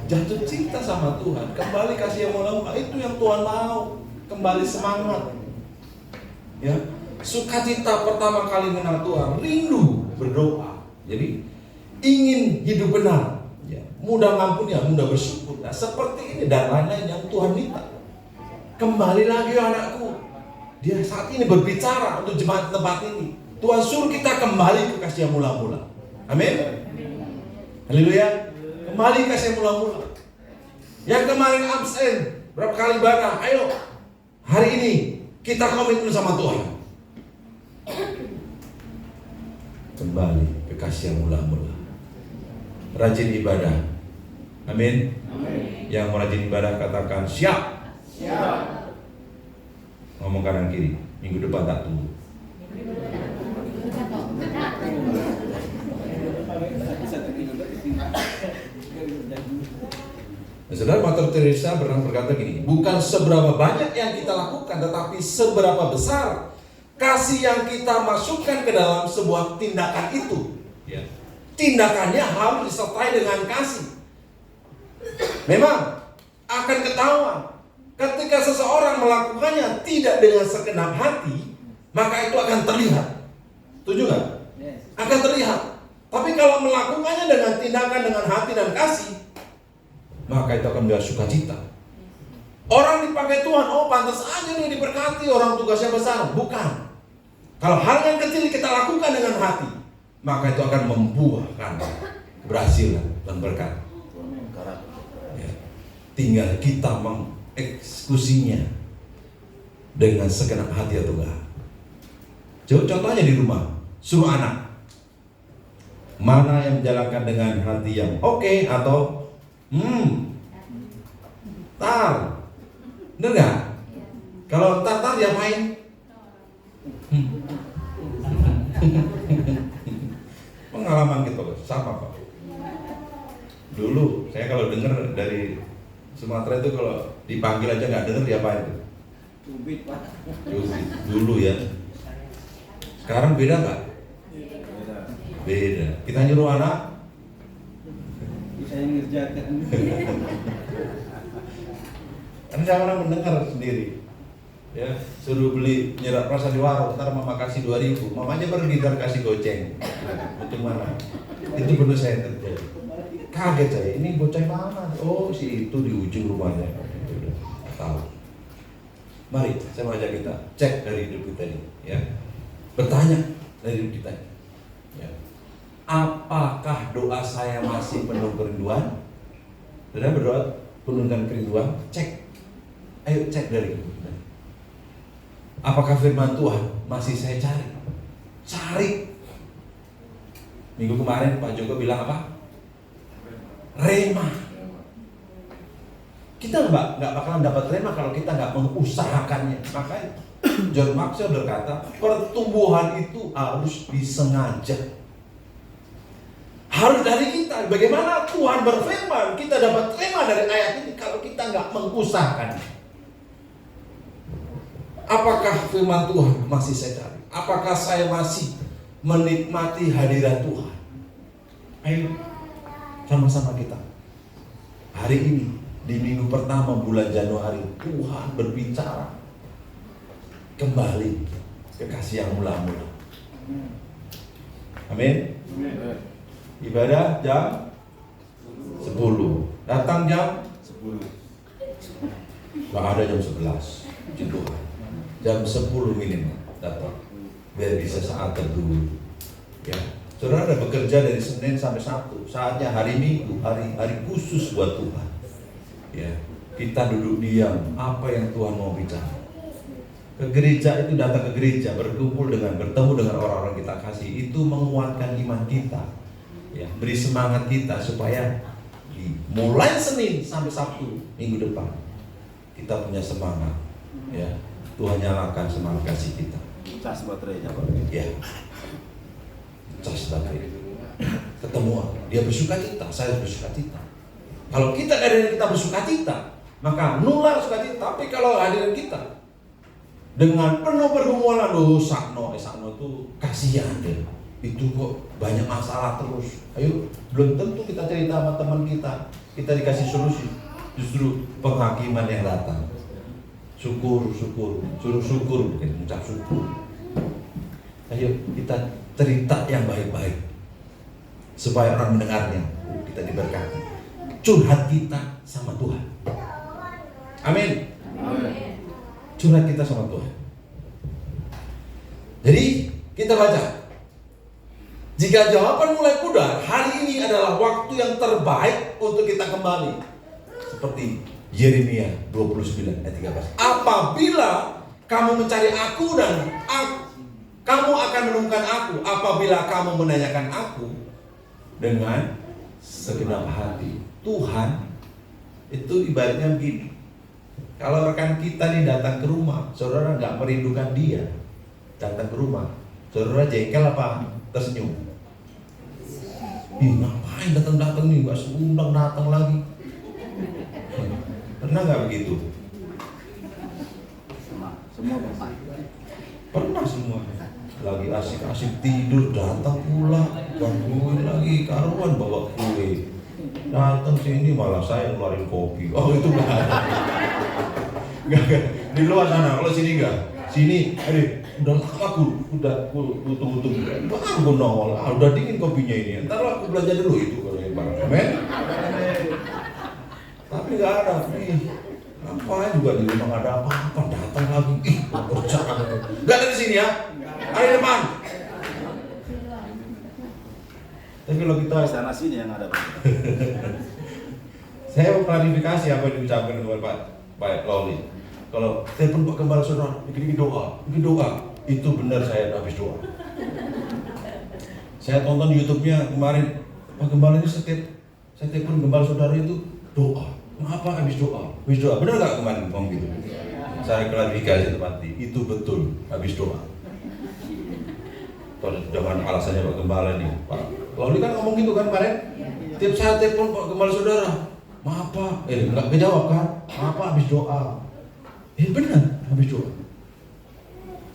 jatuh cinta sama Tuhan, kembali kasih yang mula-mula itu yang Tuhan mau, kembali semangat. Ya, sukacita pertama kali mengenal Tuhan, rindu berdoa. Jadi ingin hidup benar, ya, mudah ngampuni, ya, mudah bersyukur. Nah, seperti ini dan lain-lain yang Tuhan minta. Kembali lagi anakku. Dia saat ini berbicara untuk jemaat tempat ini. Tuhan suruh kita kembali ke kasih yang mula-mula. Amin. Haleluya. Kembali ke kasih yang mula-mula. Yang kemarin absen, berapa kali ibadah? Ayo, hari ini kita komitmen sama Tuhan. Kembali ke kasih yang mula-mula. Rajin ibadah. Amin. Yang mau rajin ibadah katakan siap. Siap. Ngomong kanan kiri, minggu depan tak tunggu. Nah, Saudara, Mother Teresa pernah berkata gini, bukan seberapa banyak yang kita lakukan, tetapi seberapa besar kasih yang kita masukkan ke dalam sebuah tindakan itu. Ya. Tindakannya harus disertai dengan kasih. Memang akan ketahuan ketika seseorang melakukannya tidak dengan segenap hati, maka itu akan terlihat. Setuju nggak? Yes. Akan terlihat. Tapi kalau melakukannya dengan tindakan dengan hati dan kasih, maka itu akan menjadi sukacita. Orang dipakai Tuhan, oh pantas aja nih diberkati, orang tugasnya besar. Bukan. Kalau hal yang kecil kita lakukan dengan hati, maka itu akan membuahkan keberhasilan dan berkat. Ya. Tinggal kita eksekusinya dengan segenap hati atau enggak. Contohnya di rumah, suruh anak mana yang menjalankan dengan hati yang oke atau tar, bener nggak? Kalau tar dia main pengalaman gitu sama Pak. Dulu saya kalau dengar dari Sumatera itu kalau dipanggil aja nggak dengar diapain tuh? Cubit Pak. Cubit dulu ya. Sekarang beda nggak? Beda. Kita nyuruh anak Bisa yang ngerjakan. Karena saya orang mendengar sendiri. Ya, suruh beli nyerap rasa di warung, ntar mama kasih 2.000, mamanya pergi ntar kasih goceng. Untuk mana? Itu benar saya terjadi. Kaget saya, ini bocah mana? Oh, si itu di ujung rumahnya. Tahu. Mari, saya mau ajak kita cek dari hidup kita ini, ya. Bertanya dari hidup kita. Ya. Apakah doa saya masih penuh kerinduan? Sudah berdoa penuh dengan kerinduan? Cek. Ayo cek dari hidup kita. Apakah firman Tuhan masih saya cari? Cari. Minggu kemarin Pak Joko bilang apa? Rema. Kita nggak bakalan dapat rema kalau kita nggak mengusahakannya. Makanya John Maxwell berkata, pertumbuhan itu harus disengaja. Harus dari kita. Bagaimana Tuhan berfirman, kita dapat rema dari ayat ini kalau kita nggak mengusahakannya. Apakah firman Tuhan masih saya cari? Apakah saya masih menikmati hadirat Tuhan? Ayo sama-sama kita. Hari ini di minggu pertama bulan Januari, Tuhan berbicara kembali ke kasih yang mula-mula. Amin. Ibadah jam 10, datang jam 10. Nggak ada jam 11 puji Tuhan. Jam 10 minimal datang biar bisa saat teduh. Ya, saudara ada bekerja dari Senin sampai Sabtu. Saatnya hari Minggu, hari khusus buat Tuhan. Ya, kita duduk diam. Apa yang Tuhan mau bicara? Ke gereja itu, datang ke gereja, bertemu dengan orang-orang kita kasih, itu menguatkan iman kita. Ya, beri semangat kita supaya mulai Senin sampai Sabtu minggu depan kita punya semangat. Ya, Tuhan nyalakan semangat kasih kita. Cas baterainya Pak. Ya, cas baterai. Ketemuan, dia bersuka cita, saya bersuka cita. Kalau kita hadirin kita bersuka cita, maka nular sukacita. Tapi kalau hadirin kita dengan penuh pergumulan, sakno itu kasihan deh. Itu kok banyak masalah terus. Ayo, belum tentu kita cerita sama teman kita dikasih solusi. Justru penghakiman yang datang. Syukur, suruh syukur, bukan ucap syukur. Ayo kita cerita yang baik-baik supaya orang mendengarnya, kita diberkati. Curhat kita sama Tuhan. Amin. Curhat kita sama Tuhan. Jadi kita baca. Jika jawaban mulai pudar, hari ini adalah waktu yang terbaik untuk kita kembali. Seperti Yeremia 29 ayat 13. Apabila kamu mencari aku dan kamu akan menemukan aku. Apabila kamu menanyakan aku dengan segenap hati. Tuhan itu ibaratnya begini. Kalau rekan kita nih datang ke rumah, saudara nggak merindukan dia, datang ke rumah, saudara jengkel apa tersenyum? Ih, ngapain datang nih, nggak seundang datang lagi. Pernah nggak begitu? Semua Bapak. Pernah semua. Lagi asik-asik tidur, datang pula, gangguin lagi, karuan bawa kue. Datang sini malah saya ngeluarin kopi. Oh itu nggak ada. Nggak. Di luar sana, kalau sini nggak. Sini, udah lama aku tunggu. Baru nongol, udah dingin kopinya ini. Ntar aku belajar dulu itu kalau yang barang. Amin. Tapi nggak ada. Ngapain juga di rumah nggak ada apa-apa. Datang lagi, kerjaan. Nggak ada di sini ya. Ada di depan. Tapi kalau kita Sana sini yang ada Pak. Saya mau klarifikasi apa yang diucapkan oleh Pak Loli. Kalau telepon Pak Gembala saudara, bikin doa, itu benar saya habis doa. Saya tonton di YouTube-nya kemarin, Pak Gembala ini saya telepon Gembala saudara itu doa. Kenapa habis doa? Habis doa, benar nggak kemarin ngomong gitu? Saya klarifikasi tepati, itu betul habis doa. Kalau dengan alasannya Pak Gembala nih, Pak Loli kan ngomong gitu kan kemarin. Tiap saya telepon Pak Gembala saudara, maaf Pak, nggak kejawab kan? Maaf Pak, habis doa. Benar, habis doa.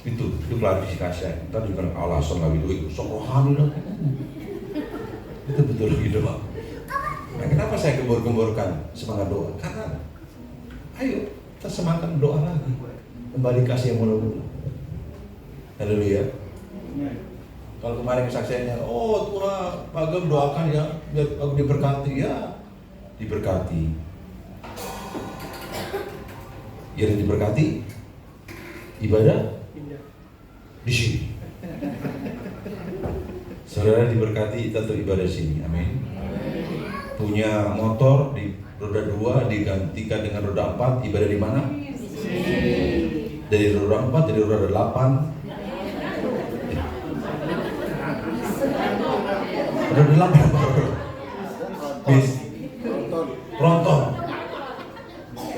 Itu klarifikasi. Ntar juga alasan lagi itu sok rohani lagi. Itu betul lagi doa. Nah, kenapa saya gembor-gemborkan semangat doa? Karena ayo kita semangat doa lagi. Kembali kasih yang mula-mula. Haleluya. Kalau kemarin kesaksiannya, oh Tuhan, Pak Gem doakan ya, biar aku diberkati ya, diberkati. Yang diberkati, ibadah di sini. Saudara diberkati, tetap ibadah di sini, amin. Punya motor di roda 2 digantikan dengan roda 4, ibadah di mana? Dari roda 4 jadi roda 8. Roda 8 bis tronton.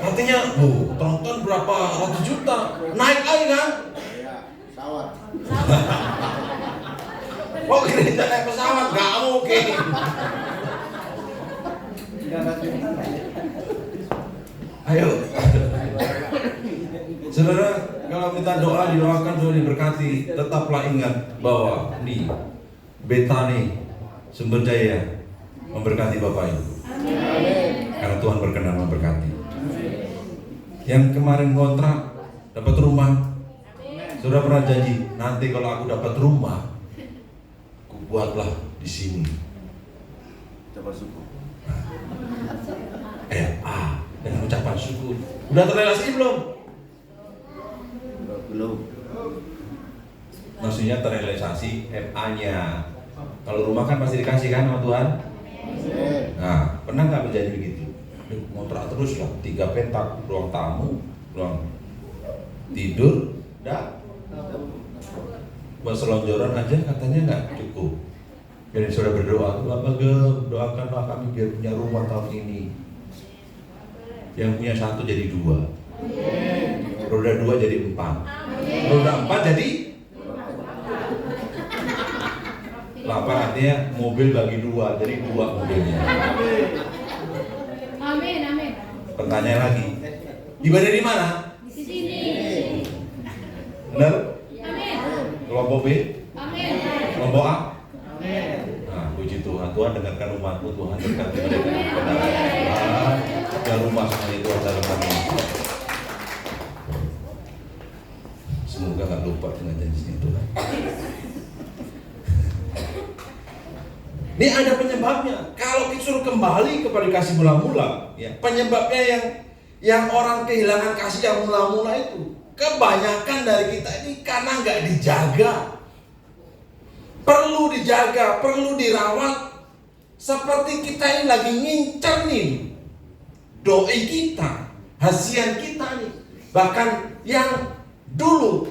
Artinya, tronton berapa ratus juta, naik lagi kan? Iya, pesawat. Oh, gereja naik pesawat, nggak mungkin. Ayo, saudara, kalau minta doa didoakan, saudara diberkati. Tetaplah ingat bahwa di Betani Sumber Jaya memberkati Bapak Ibu. Karena Tuhan berkenan memberkati. Yang kemarin kontrak dapat rumah, sudah pernah janji nanti kalau aku dapat rumah, aku buatlah di sini. Coba syukur. syukur. Udah terrealisasi belum? Belum. Maksudnya terrealisasi MA-nya. Kalau rumah kan pasti dikasih kan sama Tuhan. Nah, pernah nggak menjadi begitu? Ngontrak terus lah, 3 petak, ruang tamu, ruang tidur, dah. Buat selonjoran aja katanya nggak cukup. Jadi sudah berdoa, Bapak doakanlah kami biar punya rumah tahun ini. Yang punya 1 jadi 2, roda 2 jadi 4, roda 4 jadi 8, artinya mobil bagi 2, jadi 2 mobilnya. Amin, amin. Pertanyaan lagi, ibadah di mana? Di sini. Benar? Amin. Kelompok B? Amin. Kelompok A? Nah, puji Tuhan, Tuhan dengarkan umatmu, Tuhan berkati mereka. Tuhan, dan rumah semuanya Tuhan dalam kami. Semoga gak lupa dengan janjinya Tuhan. Ini ada penyebabnya. Kalau disuruh kembali kepada kasih mula-mula, ya, penyebabnya yang orang kehilangan kasih yang mula-mula itu, kebanyakan dari kita ini karena nggak dijaga. Perlu dijaga, perlu dirawat. Seperti kita ini lagi ngincer nih doi kita, hasian kita nih. Bahkan yang dulu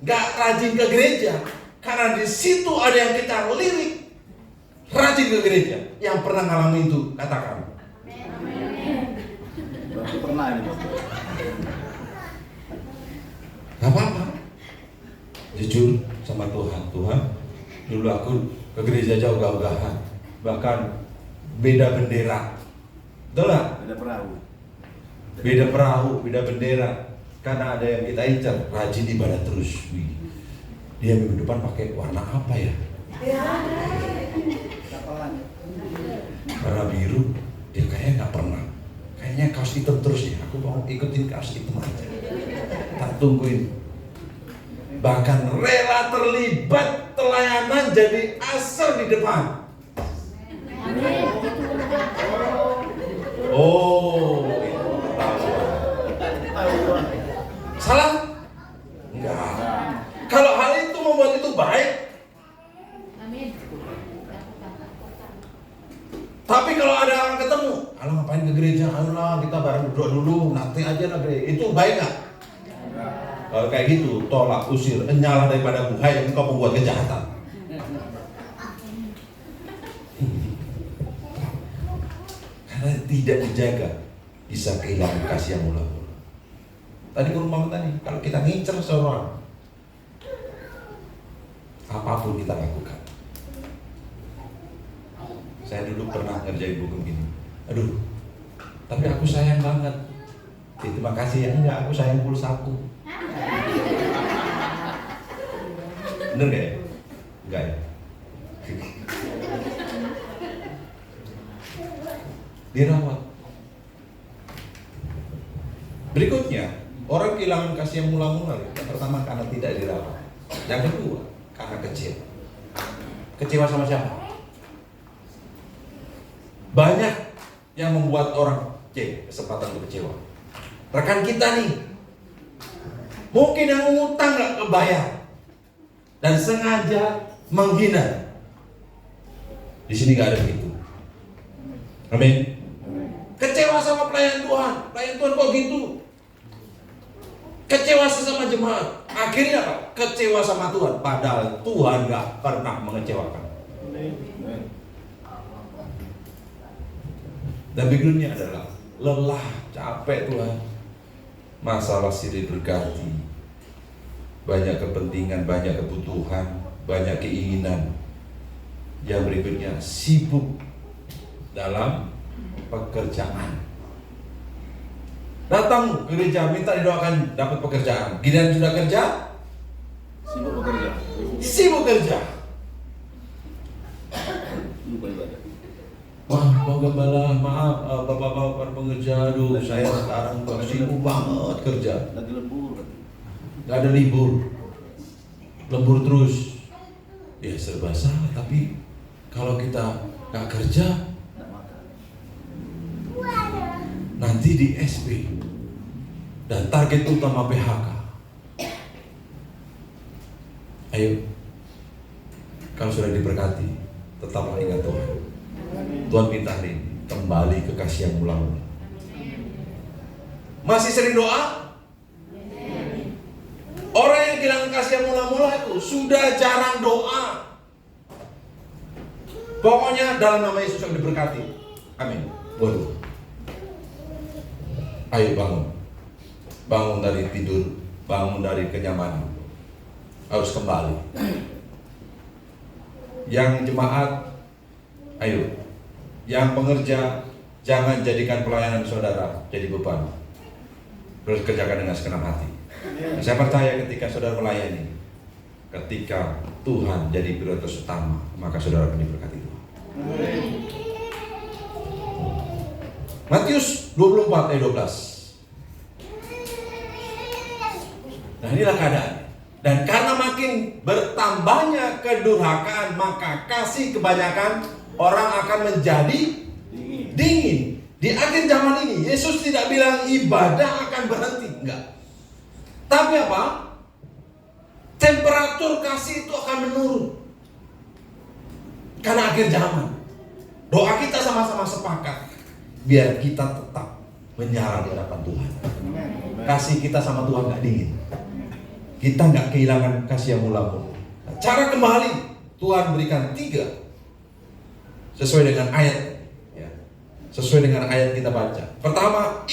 nggak rajin ke gereja, karena di situ ada yang kita lirik, rajin ke gereja. Yang pernah ngalamin itu, katakan. Berarti pernah ini, Pak. Gak apa-apa. Jujur sama Tuhan. Tuhan, dulu aku ke gereja jauh ogah-ogahan, bahkan beda bendera. Betul gak? Ada perahu. Beda perahu, beda bendera. Karena ada yang kita incar, rajin ibadah terus. Wih, dia minggu depan pakai warna apa ya? Warna biru. Dia kayaknya nggak pernah. Kayaknya kaos hitam terus ya. Aku mau ikutin kaos hitam aja. Tak tungguin. Bahkan rela terlibat pelayanan jadi asal di depan. Oh, salah? Enggak. Kalau hal itu membuat itu baik. Amin. Tapi kalau ada orang ketemu, alah ngapain ke gereja? Ayolah kita bareng berdoa dulu, nanti aja lah gereja. Itu baik nggak? Kalau kayak gitu, tolak, usir, enyalah daripada buhay yang engkau membuat kejahatan. Karena tidak dijaga, bisa kehilangan kasih yang mula-mula. Tadi perumpamaan tadi, kalau kita ngincer seorang, apapun kita lakukan. Saya dulu pernah ngerjain buku gini. Aduh, tapi aku sayang banget. Terima kasih ya, enggak, aku sayang pulsaku. Bener gak ya? Enggak ya? Dirawat. Berikutnya, orang kehilangan kasih yang mula-mula. Yang pertama karena tidak dirawat. Yang kedua, karena kecewa. Kecewa sama siapa? Banyak yang membuat orang kesempatan untuk kecewa. Rekan kita nih, mungkin yang mengutang gak kebayar dan sengaja menghina. Di sini gak ada begitu. Amin. Kecewa sama pelayan Tuhan. Pelayan Tuhan kok gitu? Kecewa sesama jemaat. Akhirnya apa? Kecewa sama Tuhan. Padahal Tuhan gak pernah mengecewakan. Dan berikutnya adalah lelah, capek Tuhan. Masalah silih berganti. Banyak kepentingan, banyak kebutuhan, banyak keinginan. Yang berikutnya sibuk dalam pekerjaan. Datang ke gereja minta didoakan dapat pekerjaan. Giliran sudah kerja, Sibuk bekerja. sibuk kerja. Lupa ibadah. Wah, Pak Gembala, maaf, bapak-bapak pengerja, aduh, saya sekarang sibuk banget kerja. Lagi lembur. Gak ada libur, lembur terus. Ya serba salah, tapi kalau kita gak kerja, Tidak makan. nanti nanti di SP, dan target utama PHK. Ayo, kalau sudah diberkati, tetaplah ingat Tuhan. Tuhan minta hari ini kembali ke kasih yang mula-mula. Masih sering doa? Orang yang kehilangan kasih yang mula-mula itu sudah jarang doa. Pokoknya dalam nama Yesus yang diberkati. Amin. Waduh. Ayo bangun. Bangun dari tidur, bangun dari kenyamanan. Harus kembali. Yang jemaat, ayo. Yang pengerja, jangan jadikan pelayanan saudara jadi beban. Terus kerjakan dengan segenap hati. Dan saya percaya ketika saudara melayani, ketika Tuhan jadi prioritas utama, maka saudara akan diberkati Tuhan. Matius 24 ayat 12. Nah, inilah keadaan. Dan karena makin bertambahnya kedurhakaan, maka kasih kebanyakan orang akan menjadi dingin. Di akhir zaman ini, Yesus tidak bilang ibadah akan berhenti, enggak. Tapi apa? Temperatur kasih itu akan menurun. Karena akhir zaman. Doa kita sama-sama sepakat biar kita tetap menyala di hadapan Tuhan. Kasih kita sama Tuhan gak dingin. Kita gak kehilangan kasih yang mula-mula. Cara kembali Tuhan berikan 3 sesuai dengan ayat. Sesuai dengan ayat kita baca. Pertama,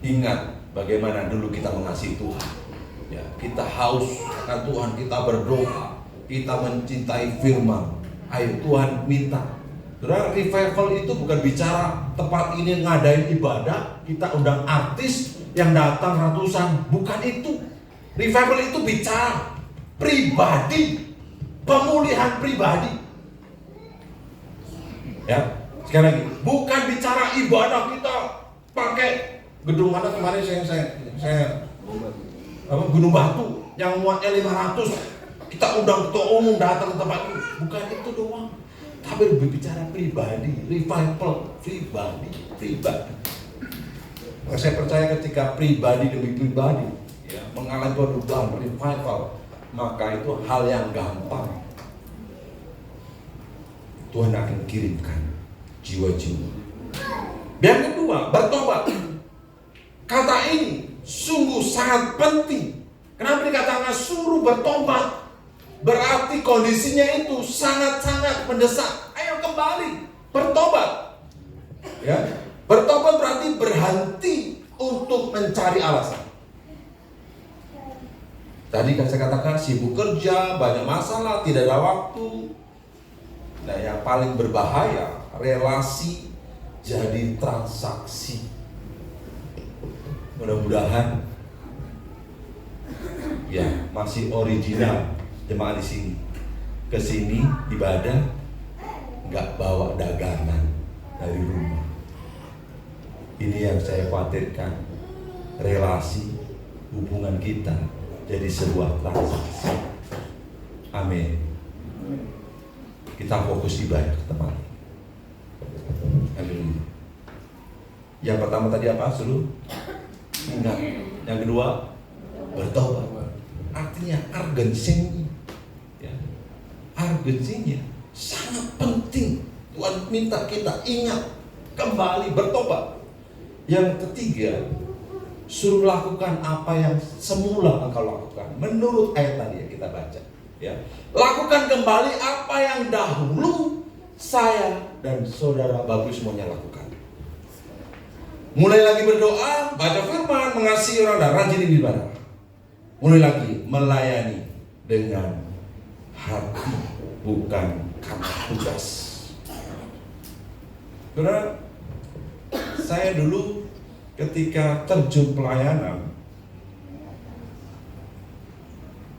ingat bagaimana dulu kita mengasihi Tuhan. Ya, kita haus akan Tuhan, kita berdoa, kita mencintai firman. Ayo Tuhan minta. Saudara, revival itu bukan bicara tempat ini ngadain ibadah, kita undang artis yang datang ratusan, bukan itu. Revival itu bicara pribadi, pemulihan pribadi. Ya, sekali lagi, bukan bicara ibadah kita pakai gedung mana kemarin saya Gunung Batu yang muatnya 500, kita undang ketua umum datang ke tempat itu. Bukan itu doang, tapi berbicara pribadi, revival pribadi. Maka saya percaya ketika pribadi demi pribadi ya, mengalami perubahan revival, maka itu hal yang gampang. Tuhan akan kirimkan jiwa-jiwa. Yang kedua, bertobat. Kata ini sungguh sangat penting. Kenapa dikatakan suruh bertobat? Berarti kondisinya itu sangat-sangat mendesak. Ayo kembali, bertobat. Ya, bertobat berarti berhenti untuk mencari alasan. Tadi kan saya katakan sibuk kerja, banyak masalah, tidak ada waktu. Nah, yang paling berbahaya, relasi jadi transaksi. Mudah-mudahan ya masih original jemaah di sini. Kesini ibadah nggak bawa dagangan dari rumah. Ini yang saya khawatirkan. Relasi hubungan kita jadi sebuah transaksi. Amin. Kita fokus ibadah ke tempat. Amin. Yang pertama tadi apa? Suruh ingat. Yang kedua, bertobat. Artinya urgensinya. Ya. Urgensinya sangat penting. Tuhan minta kita ingat, kembali bertobat. Yang ketiga, suruh lakukan apa yang semula engkau lakukan. Menurut ayat tadi yang kita baca. Ya, lakukan kembali apa yang dahulu saya dan saudara Bapak semuanya lakukan. Mulai lagi berdoa, baca firman, mengasihi orang dan rajin ibadah. Mulai lagi melayani dengan hati, bukan karena tugas. Saudara, saya dulu ketika terjun pelayanan,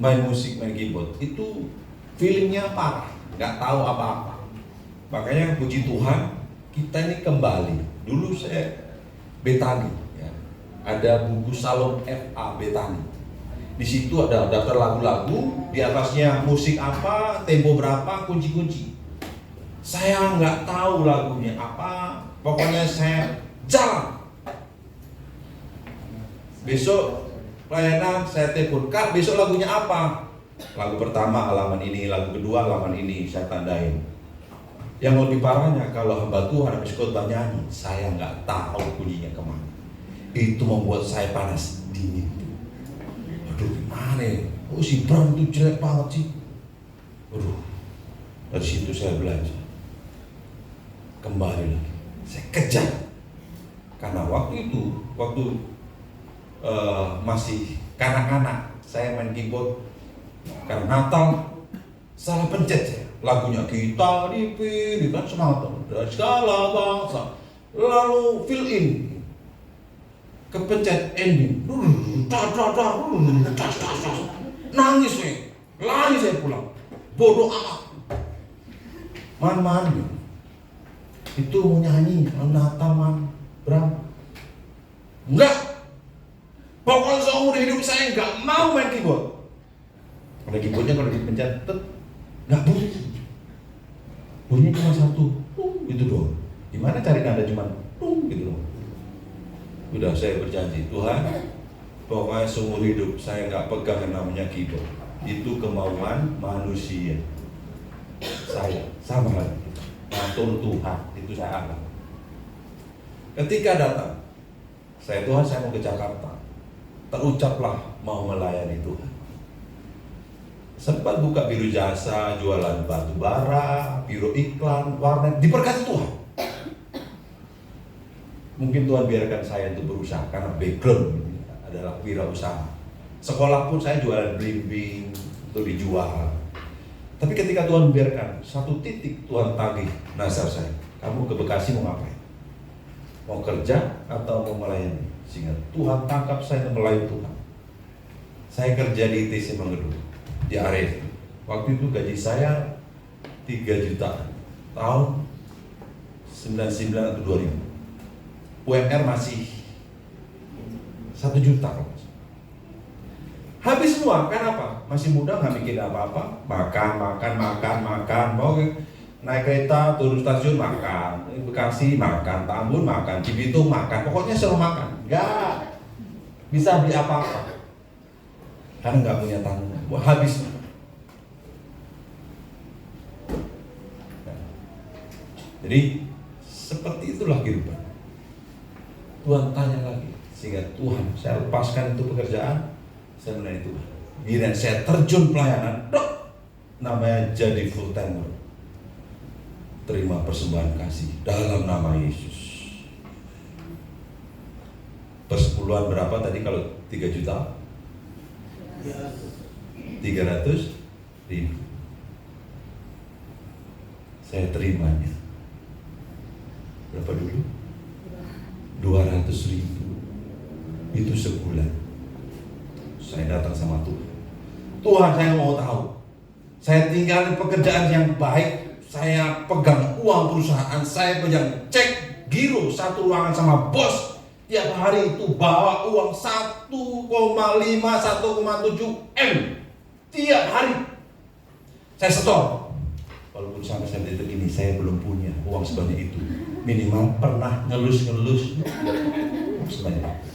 main musik, main keyboard, itu feelingnya parah, nggak tahu apa-apa. Makanya puji Tuhan, kita ini kembali. Dulu saya Betani, ya. Ada buku Salom FA Betani. Di situ ada daftar lagu-lagu, di atasnya musik apa, tempo berapa, kunci-kunci. Saya nggak tahu lagunya apa, pokoknya saya jalan. Besok pelayanan saya telepon, Kak besok lagunya apa? Lagu pertama halaman ini, lagu kedua halaman ini, saya tandain. Yang lebih parahnya, kalau hamba Tuhan habis khotbah nyanyi, saya nggak tahu bunyinya kemana. Itu membuat saya panas dingin. Aduh gimana ya? Oh si Bram itu jelek banget sih. Aduh, dari situ saya belajar. Kembali lagi, saya kejar. Karena waktu itu, masih kanak-kanak, saya main keyboard. Karena Natal salah pencet saya. Lagunya kita dipilih kan semangat dari segala bangsa. Lalu fill in, kepencet ending. Nangis saya, lari saya pulang. Bodoh amat. Man, itu mau nyanyi Natal man, Bram. Enggak. Pokoknya seumur hidup saya enggak mau main keyboard. Kalau keyboardnya kalau dipencet, nggak bunyi. Bunyi cuma satu, itu doang. Gimana cari nada cuma gitu doang. Udah saya berjanji, Tuhan, pokoknya seumur hidup saya nggak pegang yang namanya keyboard. Itu kemauan manusia. Saya sama lagi. Atur Tuhan, itu saya alami. Ketika datang, Tuhan saya mau ke Jakarta. Terucaplah mau melayani Tuhan. Sempat buka biro jasa, jualan batu bara, biro iklan, warnet, diberkati Tuhan. Mungkin Tuhan biarkan saya untuk berusaha karena background ini adalah wirausaha. Sekolah pun saya jualan blimbing untuk dijual. Tapi ketika Tuhan biarkan satu titik, Tuhan tagih nasar saya. Kamu ke Bekasi mau ngapain? Mau kerja atau mau melayani? Sehingga Tuhan tangkap saya untuk melayani Tuhan. Saya kerja di ITC Manggedung, di Arif. Waktu itu gaji saya 3 juta tahun 99 atau 2000. UMR masih 1 juta. Habis semua, kan apa? Masih muda nggak mikir apa-apa, makan. Mau naik kereta turun stasiun makan, Bekasi makan, Tambun makan, Cibitung makan, pokoknya selalu makan. Nggak bisa beli apa-apa. Karena nggak punya tanggungan, habis. Jadi seperti itulah kehidupan. Tuhan tanya lagi, sehingga Tuhan saya lepaskan itu pekerjaan, saya melayani Tuhan. Bila saya terjun pelayanan, namanya jadi full timer. Terima persembahan kasih dalam nama Yesus. Persepuluhan berapa tadi kalau 3 juta? 300.000. Saya terimanya. Berapa dulu? 200.000. Itu sebulan. Saya datang sama Tuhan. Tuhan, saya mau tahu. Saya tinggal di pekerjaan yang baik. Saya pegang uang perusahaan. Saya pegang cek giro satu ruangan sama bos. Tiap hari itu bawa uang 1,5, 1,7 M. Tiap hari. Saya setor. Walaupun sampai saya detik ini saya belum punya uang sebanyak itu. Minimal pernah ngelus sebanyak itu.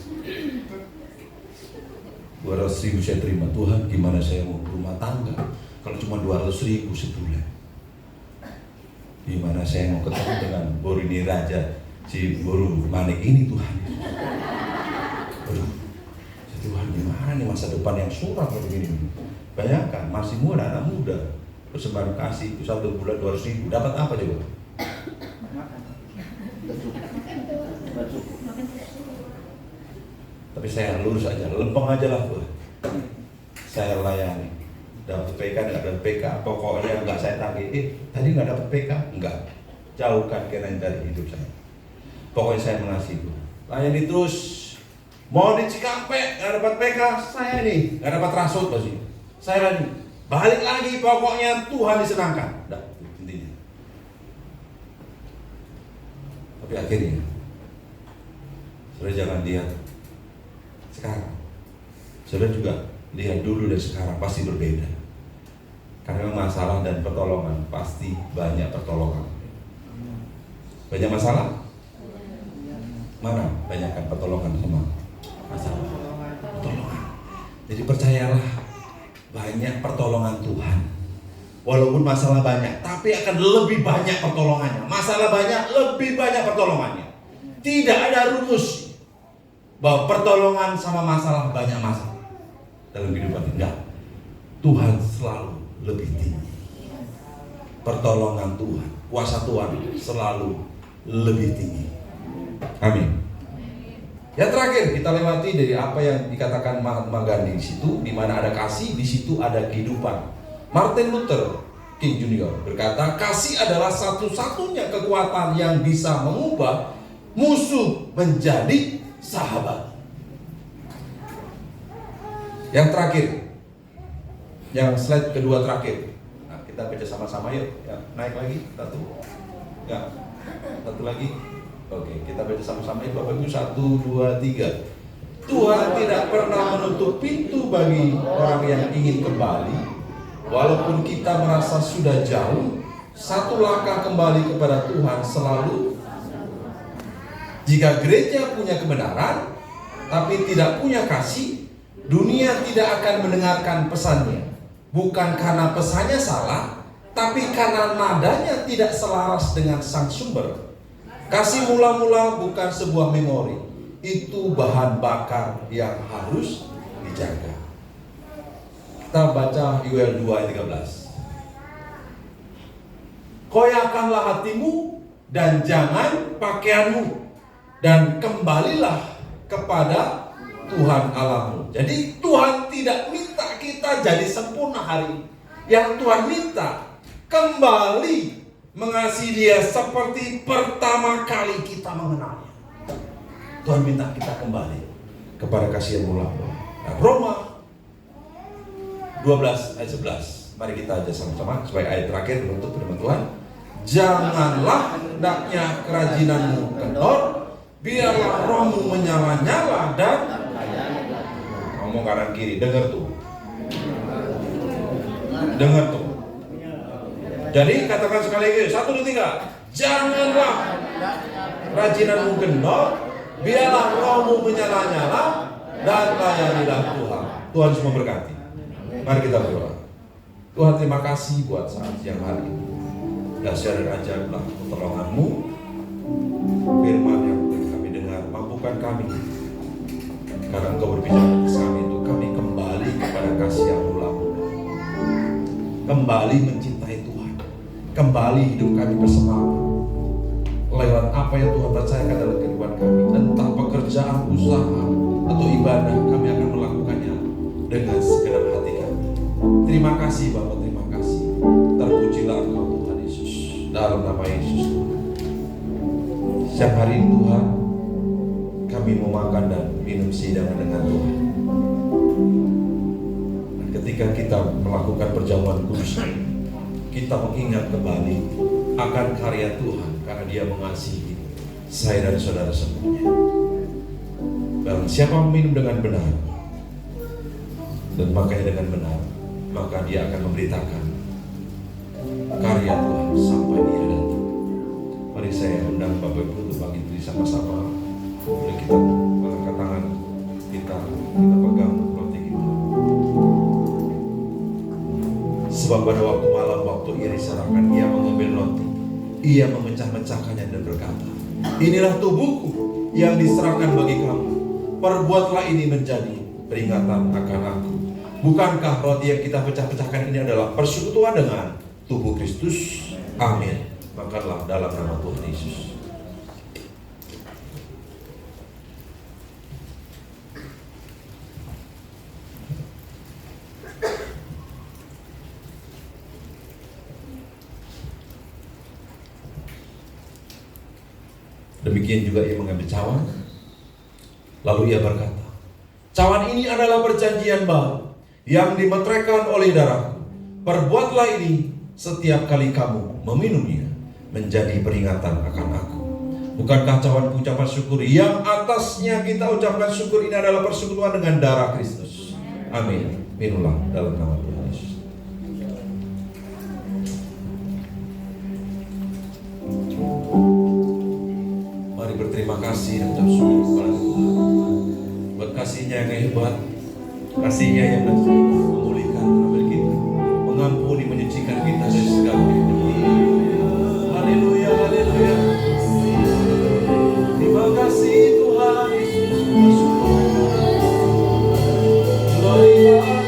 200.000 saya terima. Tuhan, gimana saya mau rumah tangga kalau cuma 200.000 sebulan? Gimana saya mau ketemu dengan Borini Raja, si Boru Manik ini Tuhan? Aduh, Tuhan gimana nih masa depan yang suram kayak begini? Bayangkan masih muda, anak muda, persembahan kasih itu 1 bulan 200.000, dapat apa coba? Tapi saya lurus aja, lempeng aja lah Tuhan. Saya layani. Dapat PK, nggak dapat PK, pokoknya nggak saya tagih. Tadi nggak dapat PK, nggak. Jauhkan kenan dari hidup saya. Pokoknya saya mengasihi Tuhan. Layani terus. Mau di Cikampek nggak dapat PK, saya nih nggak dapat rasut pasti. Saya lagi balik lagi, pokoknya Tuhan disenangkan. Dah, intinya. Tapi akhirnya, saudara jangan lihat sekarang. Saudara juga lihat dulu dan sekarang pasti berbeda. Karena masalah dan pertolongan pasti banyak pertolongan. Banyak masalah, Mana banyakkan pertolongan sama masalah? Pertolongan. Jadi percayalah, banyak pertolongan Tuhan. Walaupun masalah banyak, tapi akan lebih banyak pertolongannya. Masalah banyak, lebih banyak pertolongannya. Tidak ada rumus bahwa pertolongan sama masalah banyak masalah dalam kehidupan ini. Enggak. Tuhan selalu lebih tinggi. Pertolongan Tuhan, kuasa Tuhan selalu lebih tinggi. Amin. Yang terakhir kita lewati dari apa yang dikatakan Mahatma Gandhi di situ, di mana ada kasih, di situ ada kehidupan. Martin Luther King Jr. berkata, kasih adalah satu-satunya kekuatan yang bisa mengubah musuh menjadi sahabat. Yang terakhir, yang slide kedua terakhir. Nah, kita baca sama-sama yuk. Ya, naik lagi satu. Ya, satu lagi. Oke, kita baca sama-sama yuk Bapak Ibu. 1, 2, 3. Tuhan tidak pernah menutup pintu bagi orang yang ingin kembali. Walaupun kita merasa sudah jauh, satu langkah kembali kepada Tuhan selalu. Jika gereja punya kebenaran, tapi tidak punya kasih, dunia tidak akan mendengarkan pesannya. Bukan karena pesannya salah, tapi karena nadanya tidak selaras dengan sang sumber. Kasih mula-mula bukan sebuah memori, itu bahan bakar yang harus dijaga. Kita baca Yoel 2 ayat 13. Koyakkanlah hatimu dan jangan pakaianmu, dan kembalilah kepada Tuhan Allahmu. Jadi Tuhan tidak minta kita jadi sempurna hari ini. Yang Tuhan minta kembali mengasihi Dia seperti pertama kali kita mengenalnya. Tuhan minta kita kembali kepada kasih yang mula-mula. Nah, Roma 12 ayat 11. Mari kita aja sama-sama supaya ayat terakhir menutup firman Tuhan. Janganlah hendaknya kerajinanmu kendor, biarlah rohmu menyala-nyala dan ngomong kanan kiri, dengar tuh. Dengar tuh. Jadi katakan sekali lagi, 1, 2, 3. Janganlah kerajinanmu kendor, biarlah rohmu menyala-nyala dan layanilah Tuhan. Tuhan semua berkati. Mari kita berdoa. Tuhan, terima kasih buat saat siang hari ini. Dahsyat dan ajaiblah pertolongan-Mu. Firman yang kami dengar, mampukan kami. Karena Engkau berbicara ke kami itu, kami kembali kepada kasih yang mula-mula. Kembali mencintai Tuhan. Kembali hidup kami bersemangat. Lewat apa yang Tuhan percayakan dalam kehidupan kami. Entah pekerjaan, usaha, atau ibadah, kami akan melakukannya dengan segenap hati kami. Terima kasih Bapak, terima kasih. Terpujilah Engkau Tuhan Yesus. Dalam nama Yesus Tuhan. Siang hari ini Tuhan, kami mau makan dan minum hidangan dengan Tuhan. Dan ketika kita melakukan perjamuan kudus ini, kita mengingat kembali akan karya Tuhan karena Dia mengasihi saya dan saudara semuanya. Dan siapa minum dengan benar dan makanya dengan benar, maka dia akan memberitakan karya Tuhan sampai Dia datang. Mari saya undang Bapak Ibu untuk bangkit berdiri sama-sama. Mari kita angkat tangan kita pegang roti kita. Sebab pada waktu malam, waktu ia diserahkan, Ia mengambil roti, Ia memecah-mecahkannya dan berkata, inilah tubuhku yang diserahkan bagi kamu. Perbuatlah ini menjadi peringatan akan aku. Bukankah roti yang kita pecah-pecahkan ini adalah persekutuan dengan tubuh Kristus? Amin. Makanlah dalam nama Tuhan Yesus. Demikian juga ia mengambil cawan. Lalu ia berkata, cawan ini adalah perjanjian baru yang dimeteraikan oleh darahku. Perbuatlah ini setiap kali kamu meminumnya, menjadi peringatan akan aku. Bukankah cawan ucapan syukur yang atasnya kita ucapkan syukur ini adalah persekutuan dengan darah Kristus? Amin. Minumlah dalam nama Tuhan Yesus. Mari berterima kasih. kasih dan ucap syukur kepada Tuhan. Buat kasih-Nya yang hebat, kasih-Nya yang memulihkan, mengambil kita, mengampuni, menyucikan kita dari segala haleluya, haleluya. Terima kasih Tuhan Yesus, gloria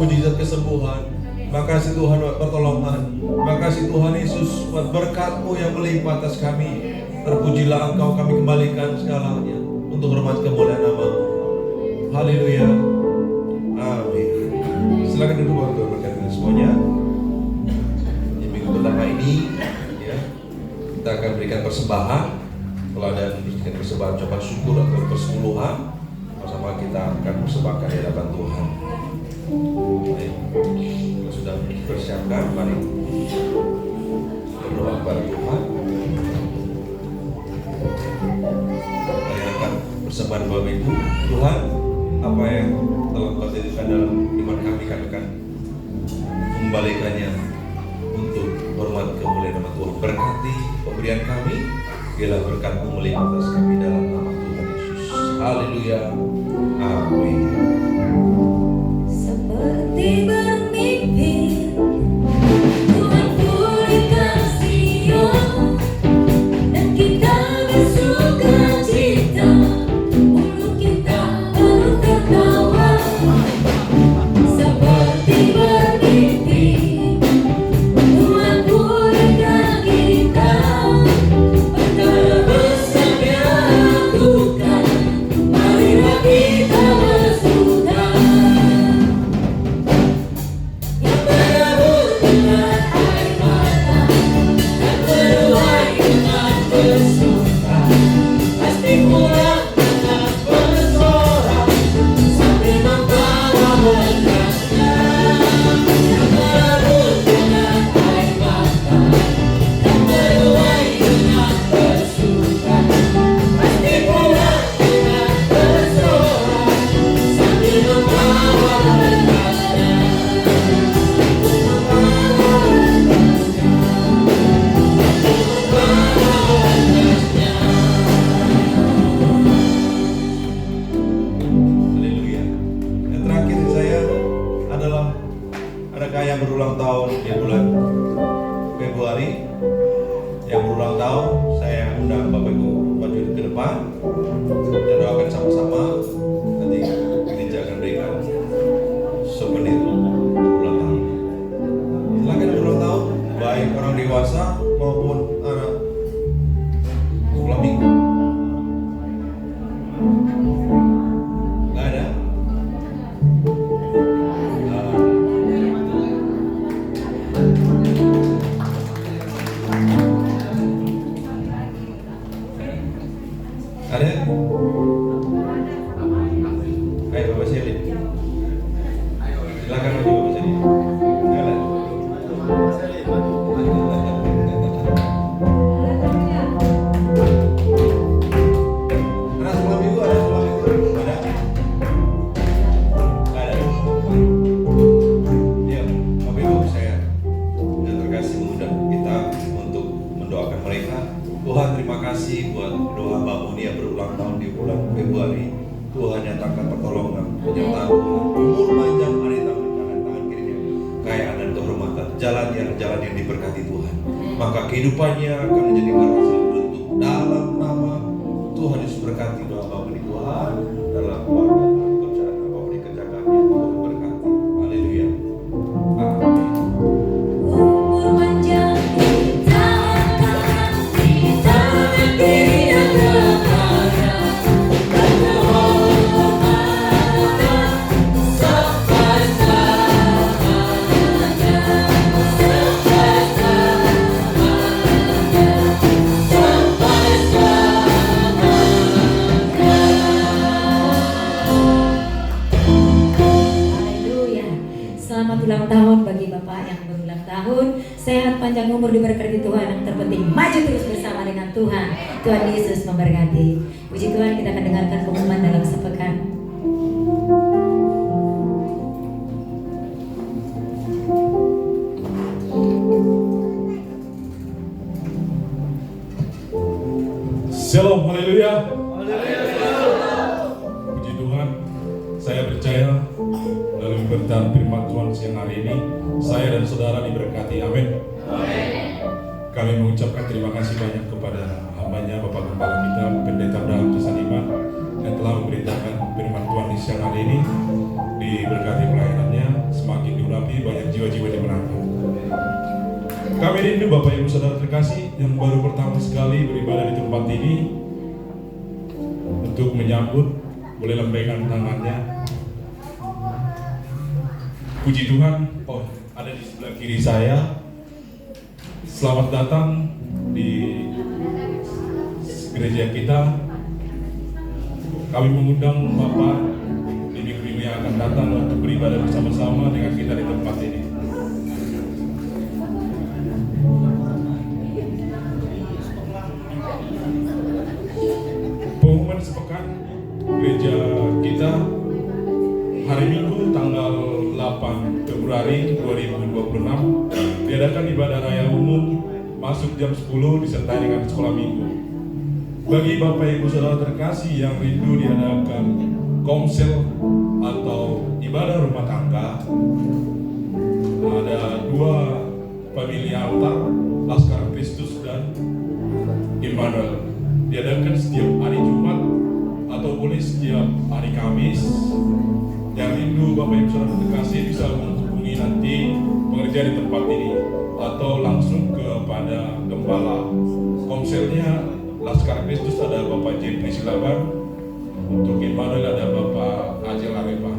mujizat kesembuhan. Makasih Tuhan buat pertolongan. Makasih Tuhan Yesus buat berkat-Mu yang melimpah atas kami. Terpujilah Engkau, kami kembalikan segalanya untuk hormat kemuliaan nama-Mu. Haleluya. Amin. Silakan duduk waktu berkat semuanya. Di minggu pertama ini ya, kita akan berikan persembahan. Kalau ada berikan persembahan ucapan syukur atau persepuluhan, bersama kita akan persembahkan di hadapan Tuhan. Baik, kita sudah persiapkan, mari berdoa kepada Tuhan. Mari angkat persembahan Bapak Ibu. Tuhan, apa yang telah Kau titipkan dalam iman kami akan mengembalikannya untuk hormat kemuliaan nama Tuhan. Berkati pemberian kami, biarlah berkat-Mu melimpah atas kami dalam nama Tuhan Yesus. Haleluya. Amin. Seperti bermimpi, Tuhan pulihkan Sion, dan kita bersukacita, mulut kita penuh tertawa. Seperti bermimpi, Tuhan pulihkan kita, perkara besar yang lakukan, marilah kita bersuka. Adakah yang berulang tahun di bulan Februari? Yang berulang tahun, saya undang Bapak Ibu maju ke depan. Kita doakan sama-sama. Nanti gereja akan berikan souvenir ulang tahun. Silakan berulang tahun, baik orang dewasa maupun anak sekolah minggu. Nggak ada? kasih buat doa Mbak Muni yang berulang tahun di bulan Februari. Tuhan nyatakan pertolongan, penyertaan Tuhan, umur panjang, hari tangan kirinya, kekayaan dan kehormatan, jalan yang diberkati Tuhan. Maka kehidupannya akan menjadi berhasil bentuk dalam nama Tuhan. Yesus berkati doa Mbak Muni. Tuhan dalam keluarga, dalam pekerjaan apapun dikerjakannya, Tuhan berkati. Haleluya. Amin. Umur panjang kita berdiri dan berkata, berkehormatan sampai selamanya, sampai Haleluya. Selamat ulang tahun bagi Bapak yang berulang tahun. Sehat, panjang umur, diberkati Tuhan. Yang terpenting maju terus bersama dengan Tuhan. Tuhan Yesus memberkati. Puji Tuhan, kita akan dengarkan pengumuman dalam sepekan. Shalom, haleluya. Puji Tuhan, saya percaya melalui berita firman Tuhan siang hari ini, saya dan saudara diberkati. Amin. Kami mengucapkan terima kasih banyak kepada hambanya Bapak Gembala kita, Pendeta Abraham Cisadiman, yang telah memberitakan firman Tuhan di siang hari ini. Diberkati pelayanannya, semakin diurapi, banyak jiwa-jiwa dimenangkan. Kami rindu Bapak Ibu Saudara terkasih yang baru pertama sekali beribadah di tempat ini, untuk menyambut, boleh lambaikan tangannya. Puji Tuhan. Oh, ada di sebelah kiri saya. Selamat datang di gereja kita. Kami mengundang Bapak di minggu-minggu yang akan datang untuk beribadah bersama-sama dengan kita di tempat ini. Pengumuman sepekan gereja kita hari Minggu tanggal 8 Februari 2026 diadakan ibadah raya umum masuk jam 10 disertai dengan sekolah minggu. Bagi Bapak Ibu Saudara terkasih yang rindu diadakan komsel atau ibadah rumah tangga, ada 2 famili altar, Laskar Kristus dan Immanuel. Diadakan setiap hari Jumat atau boleh setiap hari Kamis. Yang rindu Bapak Ibu Saudara terkasih bisa menghubungi nanti pengerja di tempat ini atau langsung kepada gembala. Komselnya Laskar Kristus ada Bapak J. Prisilaban, untuk Immanuel ada Bapak Ajel Arepa.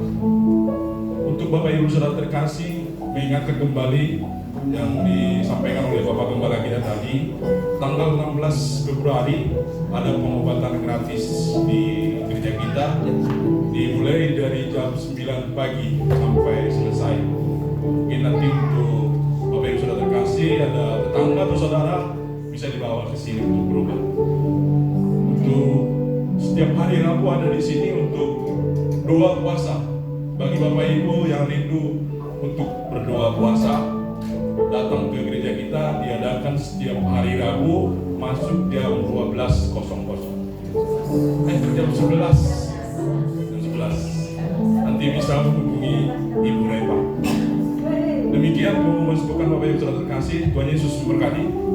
Untuk Bapak Ibu Saudara terkasih, mengingatkan kembali yang disampaikan oleh Bapak Gembala kita tadi, tanggal 16 Februari ada pengobatan gratis di gereja kita, dimulai dari jam 9 pagi sampai selesai. Mungkin nanti untuk Bapak Ibu Saudara terkasih, ada tetangga atau saudara bisa dibawa ke sini untuk berobat. Untuk setiap hari Rabu ada di sini untuk doa puasa. Bagi Bapak Ibu yang rindu untuk berdoa puasa, datang ke gereja kita. Diadakan setiap hari Rabu masuk jam 12.00. Jam 11. Nanti bisa menghubungi Ibu Repa. Demikian pengumuman sepekan Bapak Ibu Saudara terkasih. Tuhan Yesus memberkati.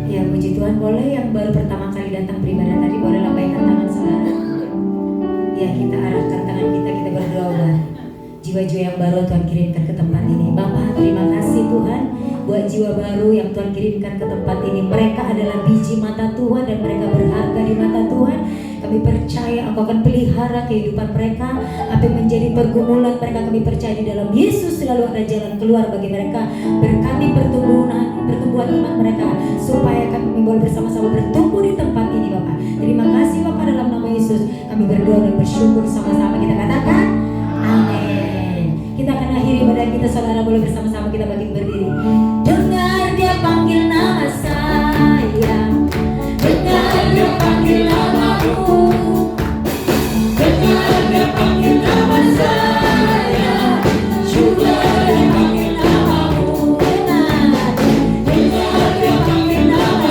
Ya, puji Tuhan. Boleh yang baru pertama kali datang beribadah tadi, boleh lambaikan tangan saudara. Ya, kita arahkan tangan kita berdoa. Jiwa-jiwa yang baru Tuhan kirimkan ke tempat ini. Bapak, terima kasih Tuhan buat jiwa baru yang Tuhan kirimkan ke tempat ini. Mereka adalah biji mata Tuhan dan mereka berharga di mata Tuhan. Kami percaya Engkau akan pelihara kehidupan mereka. Apa yang menjadi pergumulan mereka, kami percaya di dalam Yesus selalu ada jalan keluar bagi mereka. Berkati pertumbuhan iman mereka, supaya kami boleh bersama-sama bertumbuh di tempat ini Bapak. Terima kasih Bapak, dalam nama Yesus kami berdoa dan bersyukur sama-sama. Kita katakan amin. Kita akan akhiri ibadah kita, saudara boleh bersama-sama kita bangkit berdiri. Dengar dia panggil nama saya, dengar dia panggil namamu, dengar dia panggil nama saya, juga dia panggil namamu. Dengar dia panggil nama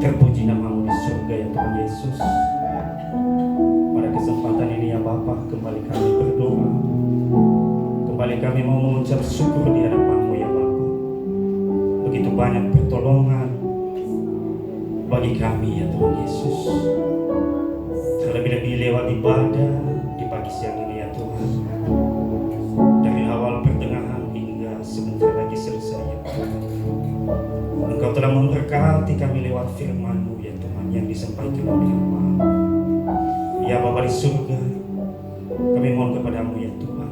Terpuji namamu di surga ya Tuhan Yesus. Pada kesempatan ini ya Bapa, kembali kami berdoa, kembali kami mau mengucap syukur di hadapanmu ya Bapa. Begitu banyak pertolongan bagi kami ya Tuhan Yesus. Terlebih-lebih lewat ibadah di pagi siang ini ya Tuhan. Dari awal pertengahan hingga sebentar lagi selesai ya Tuhan. Engkau telah memberkati kami lewat firman-Mu ya Tuhan yang disampaikan oleh Hamba. Ya Bapa di surga, kami mohon kepadamu ya Tuhan,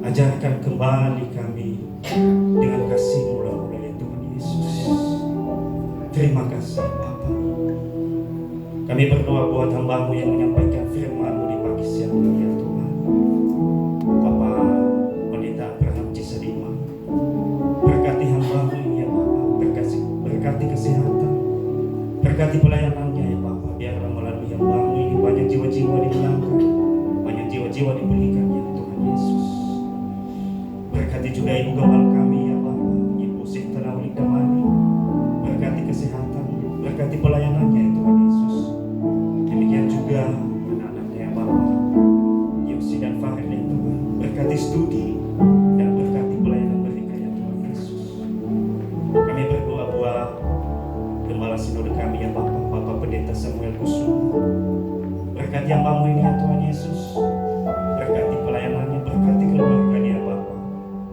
ajarkan kembali kami dengan kasih-Mu mula-mula ya Tuhan Yesus. Terima kasih Bapa. Kami berdoa buat hamba-Mu yang menyampaikan firman-Mu di pagi siang ini ya Tuhan. Bapak Pendeta Abraham Cisadima, berkati hamba-Mu ini ya Bapa, berkati kesehatan, berkati pelayanannya ya Bapa. Biarlah melalui hamba-Mu ini banyak jiwa-jiwa dimenangkan, banyak jiwa-jiwa dipulihkan ya Tuhan Yesus. Berkati juga Ibu Gembala kami ya Bapa, Ibu Sinta Naulik Damani, berkati kesehatan, berkati pelayanannya ya Tuhan Yesus. Demikian juga anak-anaknya ya Bapa, Yosi dan Fahri ya Tuhan, berkati studi dan berkati pelayanan mereka ya Tuhan Yesus. Kami berdoa buat Gembala Sinode kami ya Bapa, Bapak Pendeta Samuel Kusuma, berkati hamba-Mu ini ya Tuhan Yesus, berkati pelayanannya, berkati keluarganya ya Bapa,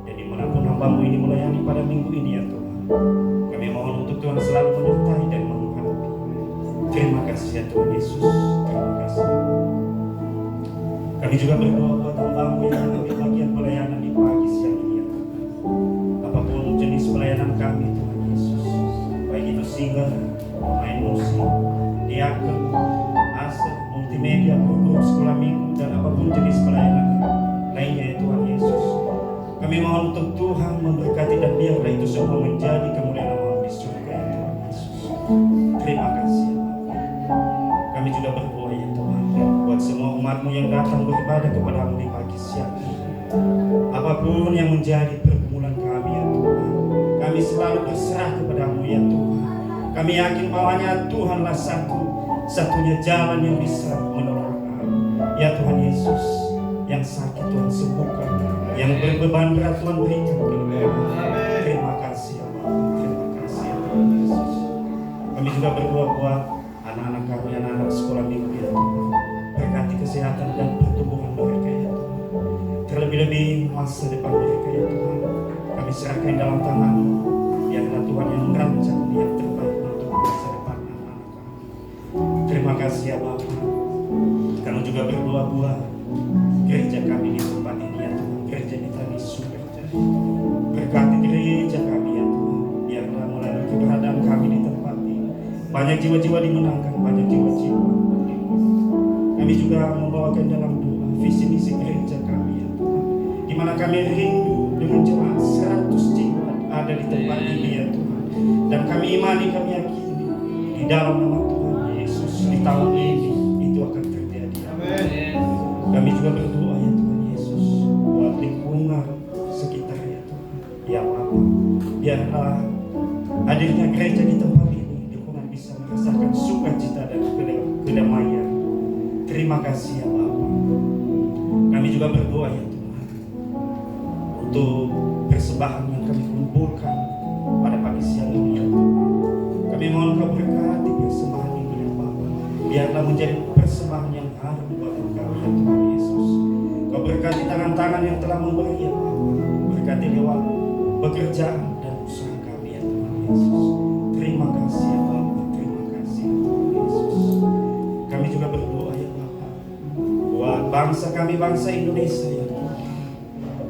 dan dimanapun hamba-Mu ini melayani pada minggu ini ya Tuhan, kami mohon untuk Tuhan selalu menyertai dan mengurapi. Terima kasih ya Tuhan Yesus, terima kasih. Kami juga berdoa buat hamba-Mu yang mengambil bagian pelayanan di pagi siang ini ya Tuhan. Apapun jenis pelayanan kami Tuhan Yesus, baik itu singer, main musik, diaken, aset, multimedia, guru, sekolah minggu, dan apapun jenis pelayanan lainnya ya Tuhan Yesus. Kami mohon untuk Tuhan memberkati dan biarlah itu semua menjadi kemuliaan nama-Mu di surga ya Tuhan Yesus. Terima kasih ya Bapa. Kami juga berdoa ya Tuhan buat semua umat-Mu yang datang beribadah kepada-Mu di pagi siang ini. Apapun yang menjadi pergumulan kami ya Tuhan, kami selalu berserah kepada-Mu ya Tuhan. Kami yakin bahwanya Tuhanlah satunya jalan yang bisa menolong kami. Ya Tuhan Yesus, yang sakit Tuhan sembuhkan, yang berbeban berat Tuhan berikan keluarga. Terima kasih ya Bapa, terima kasih ya Tuhan Yesus. Kami juga berdoa buat anak-anak kami, anak-anak sekolah minggu ya Tuhan. Berkati kesehatan dan pertumbuhan mereka ya Tuhan. Terlebih-lebih masa depan mereka ya Tuhan, kami serahkan dalam tangan-Mu. Biarlah Tuhan yang merancang yang terbaik untuk masa depan anak-anak kami. Terima kasih ya Bapa. Kami juga berdoa buat gereja kami di tempat ini ya Tuhan, gereja di Tani Sumerjaya. Berkati gereja kami ya Tuhan, biarlah melalui keberadaan kami di tempat ini banyak jiwa-jiwa dimenangkan, banyak jiwa-jiwa. Kami juga membawakan dalam doa visi misi gereja kami ya Tuhan, di mana kami rindu dengan jemaat 100 jiwa ada di tempat ini ya Tuhan. Dan kami imani, kami yakini di dalam nama Tuhan Yesus di tahun ini itu akan terjadi. Amin. Kami juga berdoa ya Tuhan Yesus buat lingkungan sekitar ya Tuhan. Ya Bapa, biarlah hadirnya gereja di tempat ini, lingkungan bisa merasakan sukacita dan kedamaian. Terima kasih ya Bapa. Kami juga berdoa ya Tuhan untuk persembahan yang kami kumpulkan pada pagi siang ini ya Tuhan. Kami mohon Kau berkati persembahan ini ya Bapa. Biarlah menjadi persembahan yang harum buat Engkau ya Tuhan Yesus. Kau berkati tangan-tangan yang telah memberi ya Bapa. Berkati lewat pekerjaan dan usaha kami ya Tuhan Yesus. Terima kasih ya Bapa. Terima kasih ya Tuhan Yesus. Kami juga berdoa ya Bapa buat bangsa kami, bangsa Indonesia ya Tuhan.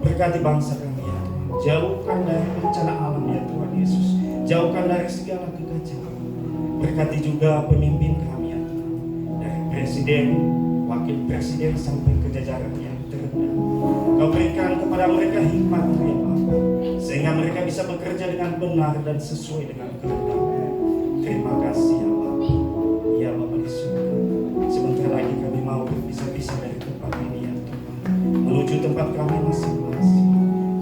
Berkati bangsa kami ya Tuhan. Jauhkan dari bencana alam ya Tuhan Yesus. Jauhkan dari segala kekacauan. Berkati juga pemimpin kami ya Tuhan. Dari presiden, wakil presiden sampai ke jajaran yang terendah. Kau berikan kepada mereka hikmat ya Bapa, sehingga mereka bisa bekerja dengan benar dan sesuai dengan kehendak-Mu. Terima kasih ya Bapa. Ya Bapa di surga, sebentar lagi kami mau berpisah-pisah dari tempat ini ya Tuhan, menuju tempat kami masing-masing.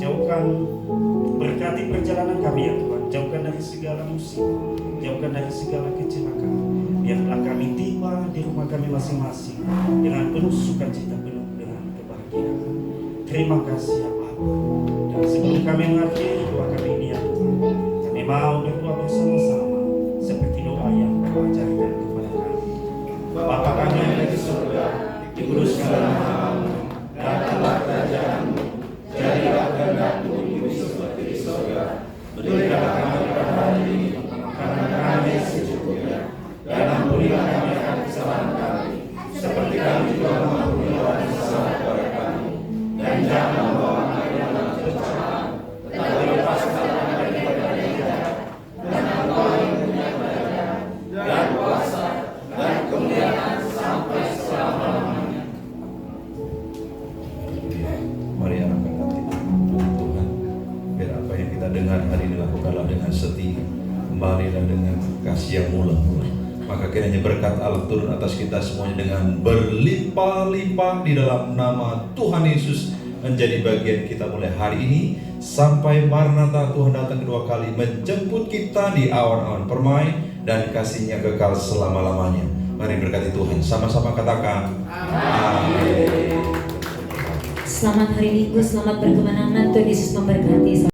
Jauhkan, berkati perjalanan kami ya Tuhan. Jauhkan dari segala musuh musibah, jauhkan dari segala kecelakaan. Biarlah kami tiba di rumah kami masing-masing dengan penuh sukacita, penuh dengan kebahagiaan. Terima kasih ya Bapa. Dan sebelum kami mengakhiri doa kami ini ya Tuhan, kami mau berdoa bersama-sama seperti doa yang Kau ajarkan kepada kami. Bapa kami yang ada di surga, dikuduskanlah namamu, datanglah kerajaan-Mu, jadilah kehendak-Mu di bumi seperti di surga. Berikanlah kami pada hari ini makanan kami secukupnya, dan ampunilah kami akan kesalahan kami, seperti kami juga mengampuni orang yang salah kepada kami. Dan jangan membawa kami dalam pencobaan, tetapi lepaskanlah kami daripada yang jahat. Dan Engkau yang punya kerajaan dan kuasa dan kemuliaan sampai selama-lamanya. Mari arahkan hati Tuhan, biar apa yang kita dengar hari ini lakukanlah dengan setia, kembalilah dengan kasih yang mula-mula. Maka kiranya berkat Allah turun atas kita semuanya dengan berlimpah-limpah di dalam nama Tuhan Yesus, menjadi bagian kita mulai hari ini sampai Maranatha Tuhan datang kedua kali menjemput kita di awan-awan permai dan kasih-Nya kekal selama-lamanya. Mari berkati Tuhan, sama-sama katakan amin. Selamat hari Minggu, selamat berkemenangan. Tuhan Yesus memberkati.